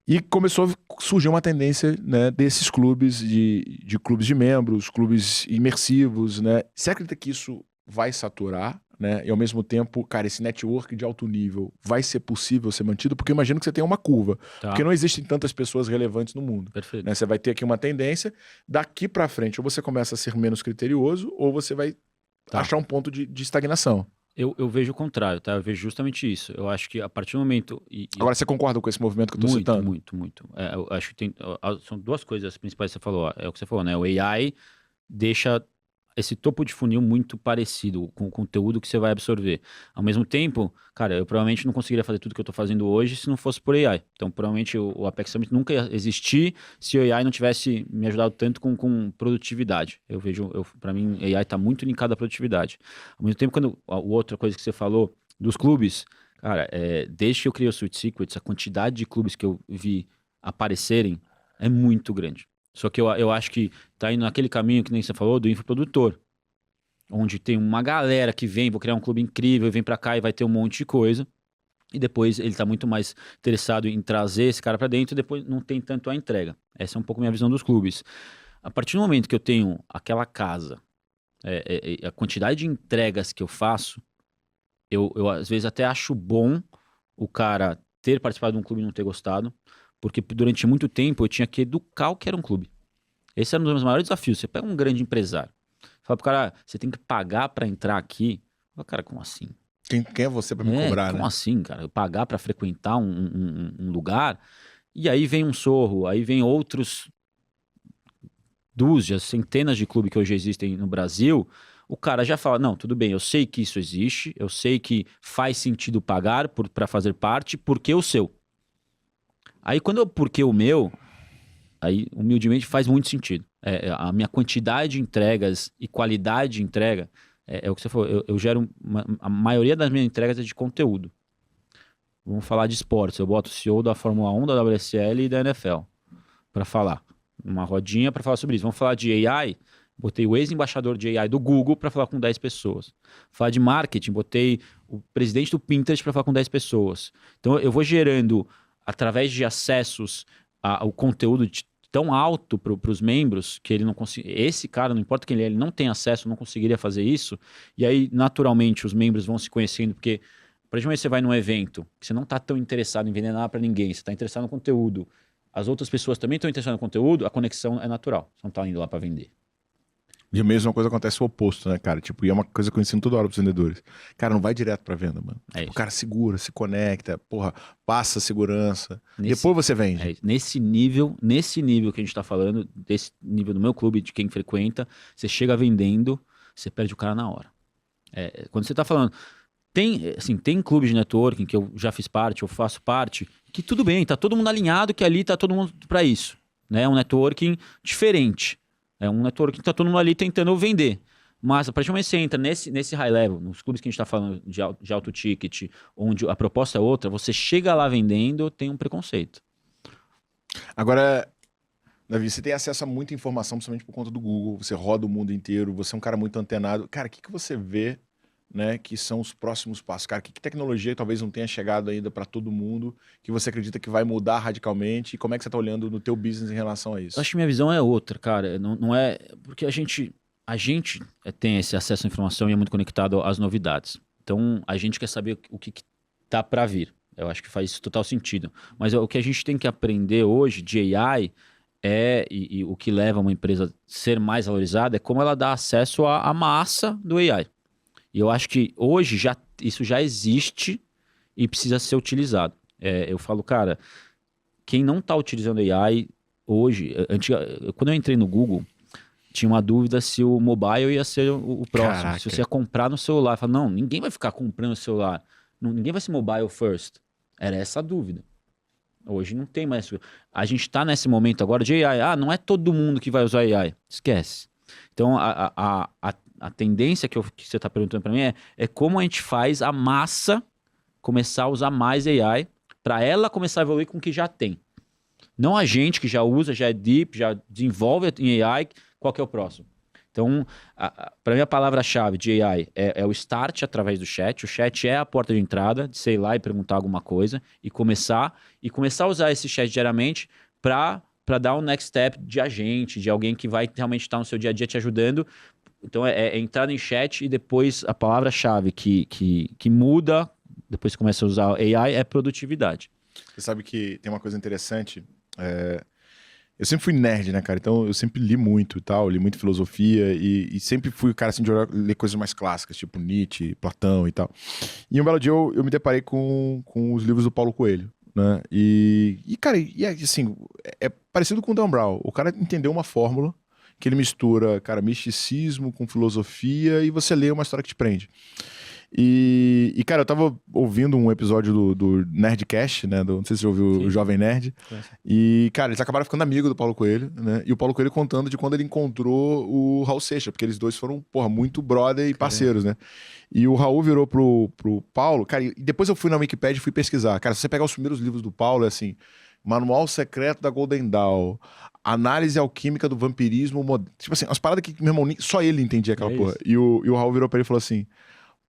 [SPEAKER 1] E começou a surgir uma tendência, né, desses clubes, de clubes de membros, clubes imersivos, né? Você acredita que isso vai saturar, né? E ao mesmo tempo, cara, esse network de alto nível vai ser possível ser mantido? Porque eu imagino que você tem uma curva.
[SPEAKER 2] Tá,
[SPEAKER 1] Porque não existem tantas pessoas relevantes no mundo,
[SPEAKER 2] perfeito.
[SPEAKER 1] né? Você vai ter aqui uma tendência, daqui pra frente, ou você começa a ser menos criterioso, ou você vai
[SPEAKER 2] Tá.
[SPEAKER 1] achar um ponto de estagnação.
[SPEAKER 2] Eu vejo o contrário, tá? Eu vejo justamente isso. Eu acho que a partir do momento...
[SPEAKER 1] Agora, você concorda com esse movimento que eu tô
[SPEAKER 2] muito,
[SPEAKER 1] citando?
[SPEAKER 2] muito. Eu acho que são duas coisas principais que você falou. É o que você falou, né? O AI deixa esse topo de funil muito parecido com o conteúdo que você vai absorver. Ao mesmo tempo, cara, eu provavelmente não conseguiria fazer tudo que eu estou fazendo hoje se não fosse por AI. Então, provavelmente o Apex Summit nunca ia existir se o AI não tivesse me ajudado tanto com produtividade. Eu vejo, para mim, AI está muito linkado à produtividade. Ao mesmo tempo, quando a outra coisa que você falou dos clubes, cara, desde que eu criei o Sweet Secrets, a quantidade de clubes que eu vi aparecerem é muito grande. Só que eu acho que tá indo naquele caminho que nem você falou, do infoprodutor. Onde tem uma galera que vem, vou criar um clube incrível, vem pra cá e vai ter um monte de coisa. E depois ele tá muito mais interessado em trazer esse cara pra dentro e depois não tem tanto a entrega. Essa é um pouco a minha visão dos clubes. A partir do momento que eu tenho aquela casa, a quantidade de entregas que eu faço, eu às vezes até acho bom o cara ter participado de um clube e não ter gostado, porque durante muito tempo eu tinha que educar o que era um clube. Esse era um dos meus maiores desafios. Você pega um grande empresário, fala pro cara, você tem que pagar pra entrar aqui. Fala, cara, como assim?
[SPEAKER 1] Quem é você pra me cobrar,
[SPEAKER 2] Como
[SPEAKER 1] né?
[SPEAKER 2] assim, cara? Eu pagar pra frequentar um lugar? E aí vem um Sorro, aí vem outros dúzias, centenas de clubes que hoje existem no Brasil. O cara já fala, não, tudo bem, eu sei que isso existe, eu sei que faz sentido pagar pra fazer parte, porque o seu. Aí quando eu porque o meu, aí humildemente faz muito sentido. A minha quantidade de entregas e qualidade de entrega é o que você falou. Eu gero a maioria das minhas entregas é de conteúdo. Vamos falar de esportes. Eu boto o CEO da Fórmula 1, da WSL e da NFL para falar. Uma rodinha para falar sobre isso. Vamos falar de AI. Botei o ex-embaixador de AI do Google para falar com 10 pessoas. Falar de marketing, botei o presidente do Pinterest para falar com 10 pessoas. Então eu vou gerando, através de acessos ao conteúdo tão alto para os membros, que ele não consegue. Esse cara, não importa quem ele não tem acesso, não conseguiria fazer isso. E aí, naturalmente, os membros vão se conhecendo, porque, por exemplo, você vai num evento que você não está tão interessado em vender nada para ninguém, você está interessado no conteúdo. As outras pessoas também estão interessadas no conteúdo, a conexão é natural. Você não está indo lá para vender.
[SPEAKER 1] E a mesma coisa acontece o oposto, né, cara? Tipo, e é uma coisa que eu ensino toda hora pros vendedores. Cara, não vai direto pra venda, mano.
[SPEAKER 2] É
[SPEAKER 1] O cara segura, se conecta, porra, passa segurança.
[SPEAKER 2] Nesse,
[SPEAKER 1] Depois você vende.
[SPEAKER 2] nesse nível que a gente tá falando, desse nível do meu clube, de quem frequenta, você chega vendendo, você perde o cara na hora. Quando você tá falando, tem clube de networking que eu já fiz parte, eu faço parte, que tudo bem, tá todo mundo alinhado, que ali tá todo mundo pra isso. Né? É um networking diferente. É um networking que tá todo mundo ali tentando vender. Mas, a partir do momento que você entra nesse high level, nos clubes que a gente está falando de alto ticket, onde a proposta é outra, você chega lá vendendo, tem um preconceito.
[SPEAKER 1] Agora, Davi, você tem acesso a muita informação, principalmente por conta do Google. Você roda o mundo inteiro, você é um cara muito antenado. Cara, o que você vê, né, que são os próximos passos? Cara, que tecnologia talvez não tenha chegado ainda para todo mundo, que você acredita que vai mudar radicalmente? E como é que você está olhando no teu business em relação a isso?
[SPEAKER 2] Eu acho que minha visão é outra, cara. Não é... Porque a gente tem esse acesso à informação e é muito conectado às novidades. Então, a gente quer saber o que tá para vir. Eu acho que faz total sentido. Mas o que a gente tem que aprender hoje de AI e o que leva uma empresa a ser mais valorizada é como ela dá acesso à massa do AI. E eu acho que hoje isso já existe e precisa ser utilizado. Eu falo, cara, quem não está utilizando AI hoje... Quando eu entrei no Google, tinha uma dúvida se o mobile ia ser o próximo.
[SPEAKER 1] Caraca.
[SPEAKER 2] Se você ia comprar no celular. Eu falo, não, ninguém vai ficar comprando no celular. Ninguém vai ser mobile first. Era essa a dúvida. Hoje não tem mais. A gente está nesse momento agora de AI. Não é todo mundo que vai usar AI. Esquece. Então, a tendência que você está perguntando para mim é como a gente faz a massa começar a usar mais AI para ela começar a evoluir com o que já tem. Não a gente que já usa, já é deep, já desenvolve em AI, qual que é o próximo? Então, para mim a palavra-chave de AI é o start através do chat. O chat é a porta de entrada, de sei lá e perguntar alguma coisa e começar a usar esse chat diariamente para dar um next step de agente, de alguém que vai realmente estar no seu dia a dia te ajudando. Então é entrar em chat e depois a palavra-chave que muda, depois que começa a usar AI, é produtividade.
[SPEAKER 1] Você sabe que tem uma coisa interessante. Eu sempre fui nerd, né, cara? Então eu sempre li muito e tal, li muito filosofia e sempre fui o cara assim de ler coisas mais clássicas, tipo Nietzsche, Platão e tal. E um belo dia eu me deparei com os livros do Paulo Coelho, né? Cara, assim, é parecido com o Dan Brown. O cara entendeu uma fórmula que ele mistura, cara, misticismo com filosofia e você lê uma história que te prende. Cara, eu tava ouvindo um episódio do Nerdcast, né? Não sei se você ouviu o Jovem Nerd. E, cara, eles acabaram ficando amigos do Paulo Coelho, né? E o Paulo Coelho contando de quando ele encontrou o Raul Seixas, porque eles dois foram, porra, muito brother e parceiros, né? E o Raul virou pro Paulo, cara, e depois eu fui na Wikipedia e fui pesquisar. Cara, se você pegar os primeiros livros do Paulo, é assim, Manual Secreto da Golden Dawn, Análise Alquímica do Vampirismo, tipo assim, umas paradas que, meu irmão, só ele entendia aquela porra. E o Raul virou pra ele e falou assim: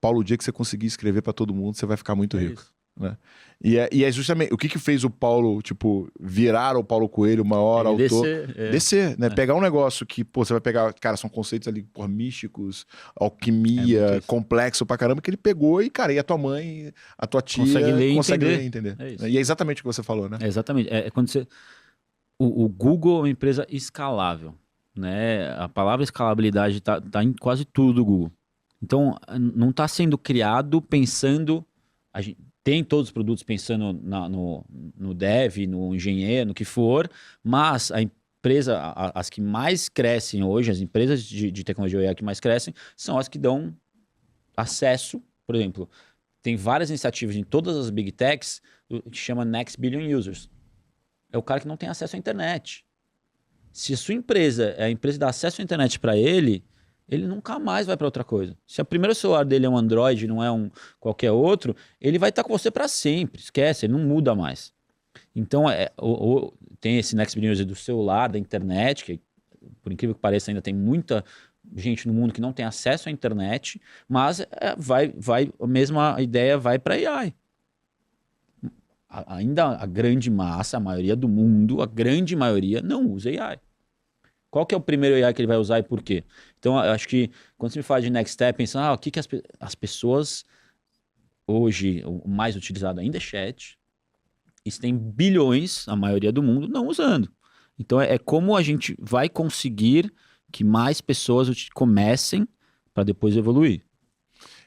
[SPEAKER 1] Paulo, o dia que você conseguir escrever pra todo mundo, você vai ficar muito rico. Né? E é justamente o que fez o Paulo, tipo, virar o Paulo Coelho, o maior autor. Descer, né? Pegar um negócio que, pô, você vai pegar, cara, são conceitos ali, porra, místicos, alquimia, complexo pra caramba, que ele pegou e, cara, e a tua mãe, a tua tia consegue ler e entender. E é exatamente o que você falou, né?
[SPEAKER 2] Exatamente. Quando você. O Google é uma empresa escalável, né? A palavra escalabilidade tá em quase tudo do Google. Então, não está sendo criado pensando... A gente tem todos os produtos pensando no dev, no engenheiro, no que for, mas a empresa, as que mais crescem hoje, as empresas de tecnologia AI que mais crescem, são as que dão acesso, por exemplo, tem várias iniciativas em todas as Big Techs que chama Next Billion Users. É o cara que não tem acesso à internet. Se a sua empresa, a empresa dá acesso à internet para ele nunca mais vai para outra coisa. Se o primeiro celular dele é um Android, não é um qualquer outro, ele vai estar com você para sempre. Esquece, ele não muda mais. Então, tem esse Next Billion User do celular, da internet, que por incrível que pareça ainda tem muita gente no mundo que não tem acesso à internet, mas a mesma ideia vai para AI. Ainda a grande massa, a maioria do mundo, a grande maioria não usa AI. Qual que é o primeiro AI que ele vai usar e por quê? Então, eu acho que quando você me fala de next step, pensando, o que as pessoas hoje, o mais utilizado ainda é chat, e tem bilhões, a maioria do mundo, não usando. Então, é como a gente vai conseguir que mais pessoas comecem para depois evoluir.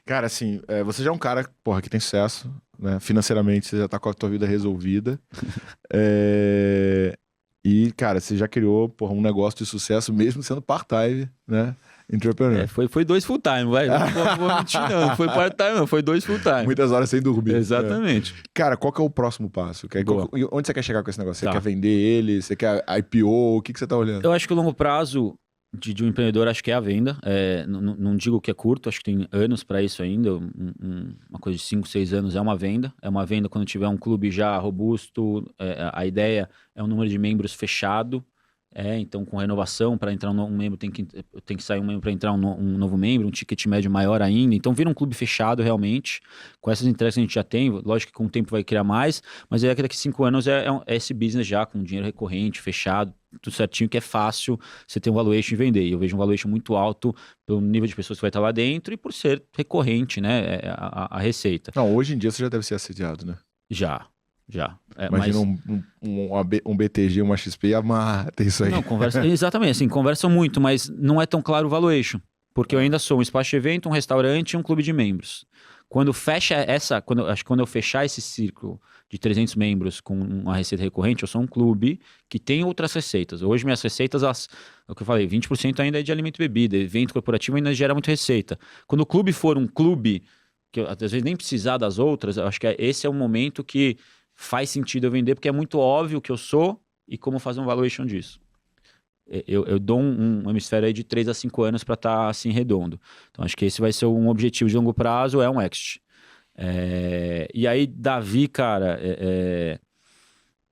[SPEAKER 1] Cara, assim, você já é um cara, porra, que tem sucesso, né? Financeiramente, você já tá com a tua vida resolvida. E, cara, você já criou, porra, um negócio de sucesso mesmo sendo part-time, né? Entrepreneur.
[SPEAKER 2] Foi 2 full-time, vai. Não vou mentir, não foi part-time, não. Foi 2 full-time.
[SPEAKER 1] Muitas horas sem dormir.
[SPEAKER 2] Exatamente.
[SPEAKER 1] Cara, qual que é o próximo passo? Onde você quer chegar com esse negócio? Você quer vender ele? Você quer IPO? O que você tá olhando?
[SPEAKER 2] Eu acho que o longo prazo de um empreendedor, acho que é a venda. Não digo que é curto, acho que tem anos para isso ainda. Uma coisa de 5, 6 anos é uma venda. É uma venda quando tiver um clube já robusto. A ideia é um número de membros fechado. Então, com renovação, para entrar um membro, tem que sair um membro para entrar um novo membro, um ticket médio maior ainda. Então, vira um clube fechado realmente. Com essas entregas que a gente já tem, lógico que com o tempo vai criar mais, mas é que daqui a 5 anos é esse business já, com dinheiro recorrente, fechado, tudo certinho, que é fácil você ter um valuation e vender. E eu vejo um valuation muito alto pelo nível de pessoas que vai estar lá dentro e por ser recorrente, né, a receita.
[SPEAKER 1] Não, hoje em dia você já deve ser assediado, né?
[SPEAKER 2] Já.
[SPEAKER 1] Imagina um BTG, uma XP, tem isso aí.
[SPEAKER 2] Não, exatamente, assim, conversam muito, mas não é tão claro o valuation. Porque eu ainda sou um espaço de evento, um restaurante e um clube de membros. Quando eu fechar esse círculo de 300 membros com uma receita recorrente, eu sou um clube que tem outras receitas. Hoje minhas receitas, é o que eu falei, 20% ainda é de alimento e bebida, evento corporativo ainda gera muita receita. Quando o clube for um clube, que eu, às vezes nem precisar das outras, eu acho que esse é o momento que faz sentido eu vender, porque é muito óbvio que eu sou e como fazer um valuation disso. Eu dou um hemisfério aí de 3 a 5 anos para estar assim redondo. Então acho que esse vai ser um objetivo de longo prazo, é um exit. E aí, Davi, cara,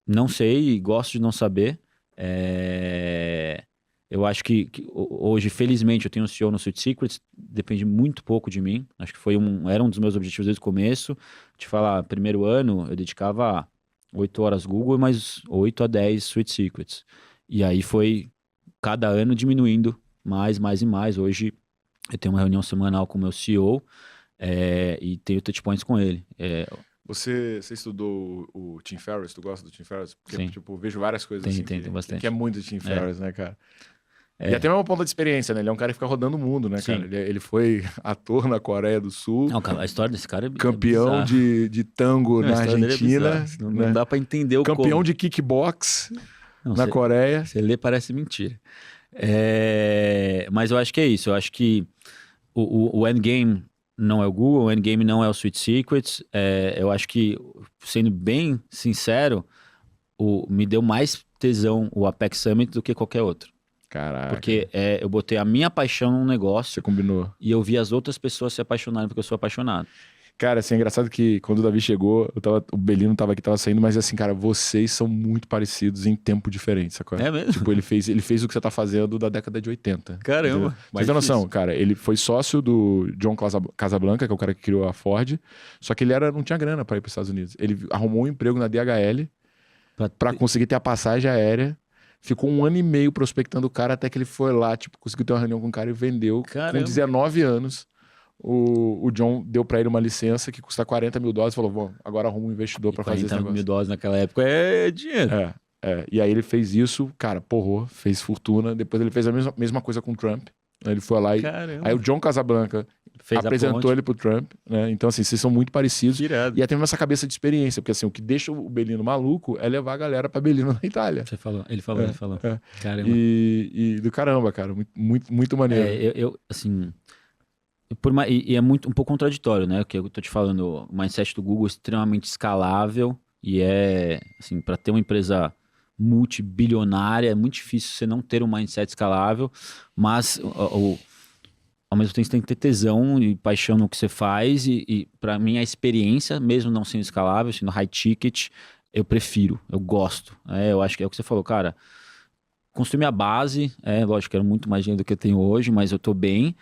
[SPEAKER 2] não sei, gosto de não saber. Eu acho que hoje, felizmente, eu tenho um CEO no Sweet Secrets, depende muito pouco de mim. Acho que era um dos meus objetivos desde o começo. Te falar, primeiro ano, eu dedicava 8 horas Google e mais 8 a 10 Sweet Secrets. E aí foi cada ano diminuindo mais e mais. Hoje Eu tenho uma reunião semanal com o meu CEO e tenho touch points com ele.
[SPEAKER 1] Você estudou o Tim Ferriss? Tu gosta do Tim Ferriss? Porque,
[SPEAKER 2] Sim.
[SPEAKER 1] tipo, vejo várias coisas
[SPEAKER 2] Tem bastante.
[SPEAKER 1] que é muito do Tim Ferriss, né, cara? E até uma ponta de experiência, né? Ele é um cara que fica rodando o mundo, né, cara? Ele foi ator na Coreia do Sul.
[SPEAKER 2] Não, a história desse cara é
[SPEAKER 1] campeão de tango na Argentina.
[SPEAKER 2] Não dá pra entender o
[SPEAKER 1] campeão de kickbox na Coreia.
[SPEAKER 2] Você lê, parece mentira. Mas eu acho que é isso. Eu acho que o endgame não é o Google, o endgame não é o Sweet Secrets. Eu acho que, sendo bem sincero, me deu mais tesão o Apex Summit do que qualquer outro.
[SPEAKER 1] Caraca.
[SPEAKER 2] Porque eu botei a minha paixão num negócio.
[SPEAKER 1] Você combinou.
[SPEAKER 2] E eu vi as outras pessoas se apaixonarem porque eu sou apaixonado.
[SPEAKER 1] Cara, assim, é engraçado que quando o Davi chegou, o Belino tava aqui, tava saindo, mas assim, cara, vocês são muito parecidos em tempo diferente, sacou?
[SPEAKER 2] É mesmo?
[SPEAKER 1] Tipo, ele fez o que você tá fazendo da década de 80.
[SPEAKER 2] Caramba.
[SPEAKER 1] Mas tem noção, cara, ele foi sócio do John Casablanca, que é o cara que criou a Ford, só que ele não tinha grana pra ir pros Estados Unidos. Ele arrumou um emprego na DHL pra conseguir ter a passagem aérea. Ficou 1 ano e meio prospectando o cara até que ele foi lá, tipo, conseguiu ter uma reunião com o cara e vendeu.
[SPEAKER 2] Caramba.
[SPEAKER 1] Com 19 anos. O John deu pra ele uma licença que custa $40 mil e falou, bom, agora arruma um investidor pra fazer esse negócio.
[SPEAKER 2] $40 mil naquela época é dinheiro.
[SPEAKER 1] E aí ele fez isso, cara, porrou, fez fortuna. Depois ele fez a mesma coisa com o Trump. Ele foi lá e...
[SPEAKER 2] Caramba.
[SPEAKER 1] Aí o John Casablanca apresentou ele pro Trump, né? Então, assim, vocês são muito parecidos.
[SPEAKER 2] Irado.
[SPEAKER 1] E até mesmo essa cabeça de experiência, porque assim, o que deixa o Belino maluco é levar a galera pra Belino na Itália.
[SPEAKER 2] Ele falou. Caramba.
[SPEAKER 1] E do caramba, cara, muito maneiro.
[SPEAKER 2] E é um pouco contraditório, né? O que eu tô te falando, o mindset do Google é extremamente escalável e assim, para ter uma empresa multibilionária, é muito difícil você não ter um mindset escalável, mas ao mesmo tempo você tem que ter tesão e paixão no que você faz e para mim a experiência, mesmo não sendo escalável, sendo high ticket, eu prefiro, eu gosto. Eu acho que é o que você falou, cara, construir minha base, lógico, quero muito mais dinheiro do que eu tenho hoje, mas eu tô bem,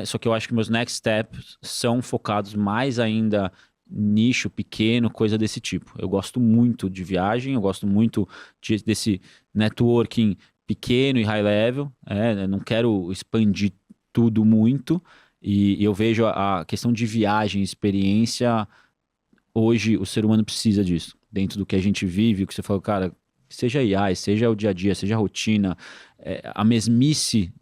[SPEAKER 2] só que eu acho que meus next steps são focados mais ainda nicho pequeno, coisa desse tipo. Eu gosto muito de viagem, eu gosto muito desse networking pequeno e high level, não quero expandir tudo muito, e eu vejo a questão de viagem, experiência, hoje o ser humano precisa disso, dentro do que a gente vive, o que você falou, cara, seja AI, seja o dia a dia, seja a rotina, a mesmice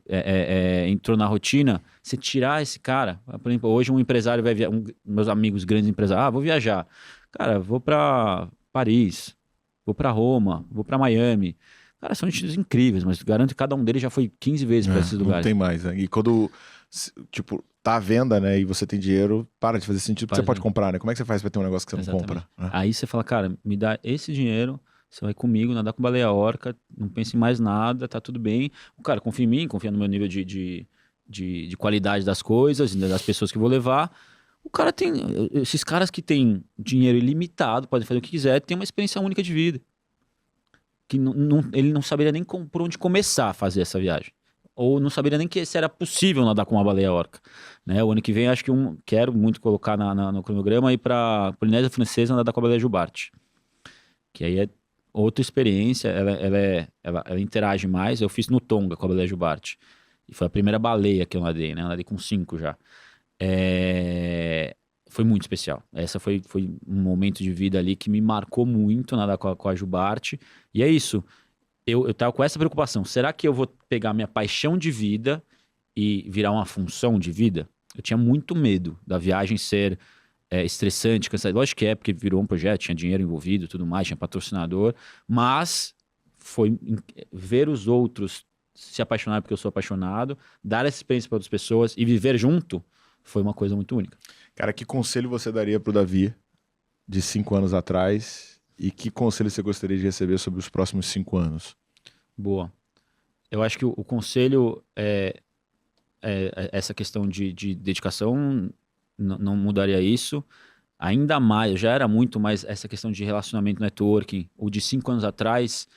[SPEAKER 2] entrou na rotina, você tirar esse cara, por exemplo, hoje um empresário vai viajar, meus amigos grandes empresários, vou viajar, cara, vou para Paris, vou para Roma, vou para Miami, cara, são destinos incríveis, mas garanto que cada um deles já foi 15 vezes para esses lugares.
[SPEAKER 1] Não tem mais, né? E quando, tipo, tá à venda, né, e você tem dinheiro, para de fazer sentido, porque você pode comprar, né? Como é que você faz para ter um negócio que você não compra?
[SPEAKER 2] Aí você fala, cara, me dá esse dinheiro, você vai comigo, nadar com baleia orca, não pense em mais nada, tá tudo bem. O cara confia em mim, confia no meu nível de qualidade das coisas, das pessoas que eu vou levar. O cara tem... Esses caras que têm dinheiro ilimitado, podem fazer o que quiser, tem uma experiência única de vida. Que ele não saberia nem por onde começar a fazer essa viagem. Ou não saberia nem que se era possível nadar com uma baleia orca. Né? O ano que vem, acho que quero muito colocar no cronograma ir para Polinésia Francesa nadar com a baleia jubarte. Que aí é outra experiência, ela interage mais. Eu fiz no Tonga com a baleia jubarte. E foi a primeira baleia que eu nadei, né? Eu nadei com 5 já. Foi muito especial. Essa foi um momento de vida ali que me marcou muito nadar com a jubarte. E é isso. Eu tava com essa preocupação. Será que eu vou pegar minha paixão de vida e virar uma função de vida? Eu tinha muito medo da viagem ser estressante, cansado. Lógico que porque virou um projeto, tinha dinheiro envolvido e tudo mais, tinha patrocinador. Mas foi ver os outros se apaixonarem porque eu sou apaixonado, dar essa experiência para outras pessoas e viver junto foi uma coisa muito única.
[SPEAKER 1] Cara, que conselho você daria pro Davi de 5 anos atrás e que conselho você gostaria de receber sobre os próximos 5 anos? Boa.
[SPEAKER 2] Eu acho que o conselho é essa questão de dedicação, não mudaria isso. Ainda mais, eu já era muito, mas essa questão de relacionamento, networking, o de 5 anos atrás,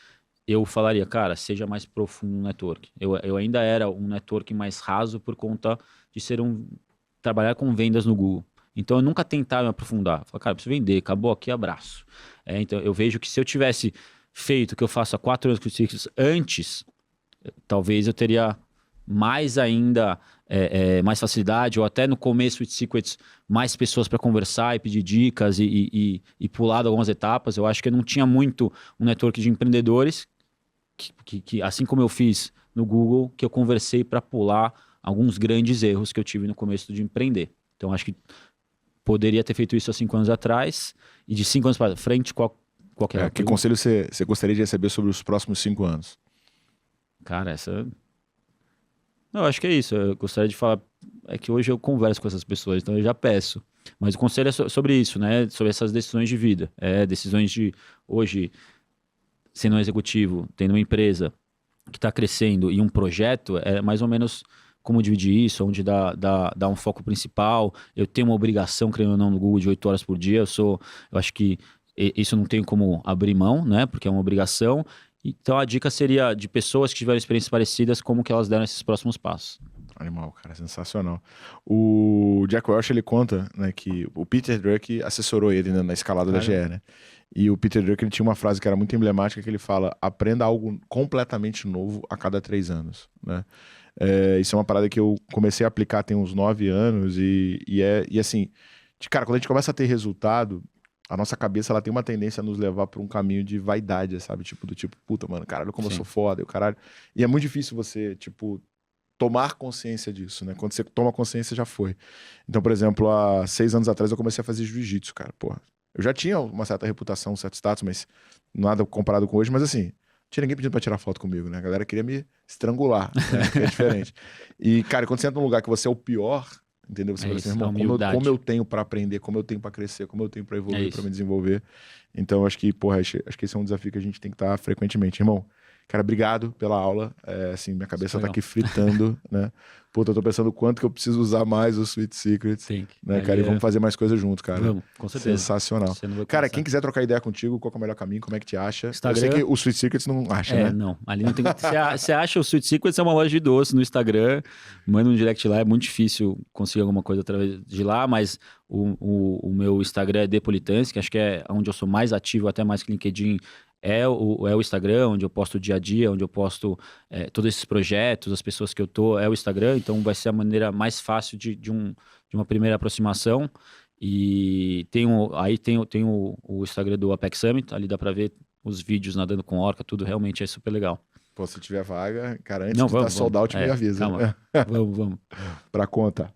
[SPEAKER 2] eu falaria, cara, seja mais profundo no networking. Eu ainda era um networking mais raso por conta de trabalhar com vendas no Google. Então eu nunca tentava me aprofundar. Falei, cara, preciso vender, acabou aqui, abraço. Então eu vejo que se eu tivesse feito o que eu faço há 4 anos com os ciclos antes, talvez eu teria mais ainda mais facilidade, ou até no começo Sweet Secrets, mais pessoas para conversar e pedir dicas e pular de algumas etapas. Eu acho que eu não tinha muito um network de empreendedores, que assim como eu fiz no Google, que eu conversei para pular alguns grandes erros que eu tive no começo de empreender. Então, acho que poderia ter feito isso há 5 anos atrás, e de 5 anos para frente, qualquer
[SPEAKER 1] Que conselho você gostaria de receber sobre os próximos 5 anos?
[SPEAKER 2] Cara, não, acho que é isso. Eu gostaria de falar. É que hoje eu converso com essas pessoas, então eu já peço. Mas o conselho é sobre isso, né? Sobre essas decisões de vida. Decisões de hoje, sendo um executivo, tendo uma empresa que está crescendo e um projeto, é mais ou menos como dividir isso, onde dá um foco principal. Eu tenho uma obrigação, creio ou não, no Google de 8 horas por dia. Eu acho que isso eu não tenho como abrir mão, né? Porque é uma obrigação. Então a dica seria de pessoas que tiveram experiências parecidas, como que elas deram esses próximos passos.
[SPEAKER 1] Animal, cara, sensacional. O Jack Welch, ele conta, né, que o Peter Drucker assessorou ele, né, na escalada da GE, né? E o Peter Drucker, ele tinha uma frase que era muito emblemática, que ele fala: aprenda algo completamente novo a cada 3 anos, né? Isso é uma parada que eu comecei a aplicar tem uns 9 anos e assim, cara, quando a gente começa a ter resultado, a nossa cabeça, ela tem uma tendência a nos levar para um caminho de vaidade, sabe? Tipo, puta, mano, caralho, como eu sou foda, caralho. E é muito difícil você, tipo, tomar consciência disso, né? Quando você toma consciência, já foi. Então, por exemplo, há 6 anos atrás eu comecei a fazer jiu-jitsu, cara, porra. Eu já tinha uma certa reputação, um certo status, mas nada comparado com hoje, mas assim, não tinha ninguém pedindo pra tirar foto comigo, né? A galera queria me estrangular, né? Que é diferente. E, cara, quando você entra num lugar que você é o pior, entendeu? Você fala assim, irmão, como eu tenho pra aprender, como eu tenho pra crescer, como eu tenho pra evoluir, pra me desenvolver. Então, acho que, porra, acho que esse é um desafio que a gente tem que estar frequentemente. Irmão, cara, obrigado pela aula. Assim, minha cabeça tá aqui fritando, né? Puta, eu tô pensando o quanto que eu preciso usar mais o Sweet Secrets, né, cara? E vamos fazer mais coisas juntos, cara.
[SPEAKER 2] Vamos, com certeza.
[SPEAKER 1] Sensacional. Cara, quem quiser trocar ideia contigo, qual que é o melhor caminho? Como é que te acha?
[SPEAKER 2] Instagram.
[SPEAKER 1] Eu sei que o Sweet Secrets não acha, né?
[SPEAKER 2] Não. Ali não tem... Você acha o Sweet Secrets é uma loja de doce no Instagram. Manda um direct lá. É muito difícil conseguir alguma coisa através de lá, mas o meu Instagram é Depolitans, que acho que é onde eu sou mais ativo, até mais que LinkedIn. É o Instagram, onde eu posto o dia a dia, onde eu posto todos esses projetos, as pessoas que eu tô, é o Instagram, então vai ser a maneira mais fácil de uma primeira aproximação. E tem o Instagram do Apex Summit, ali dá pra ver os vídeos nadando com orca, tudo realmente é super legal.
[SPEAKER 1] Pô, se tiver vaga, cara, antes de dar sold out, me avisa.
[SPEAKER 2] Calma. Vamos.
[SPEAKER 1] Pra conta.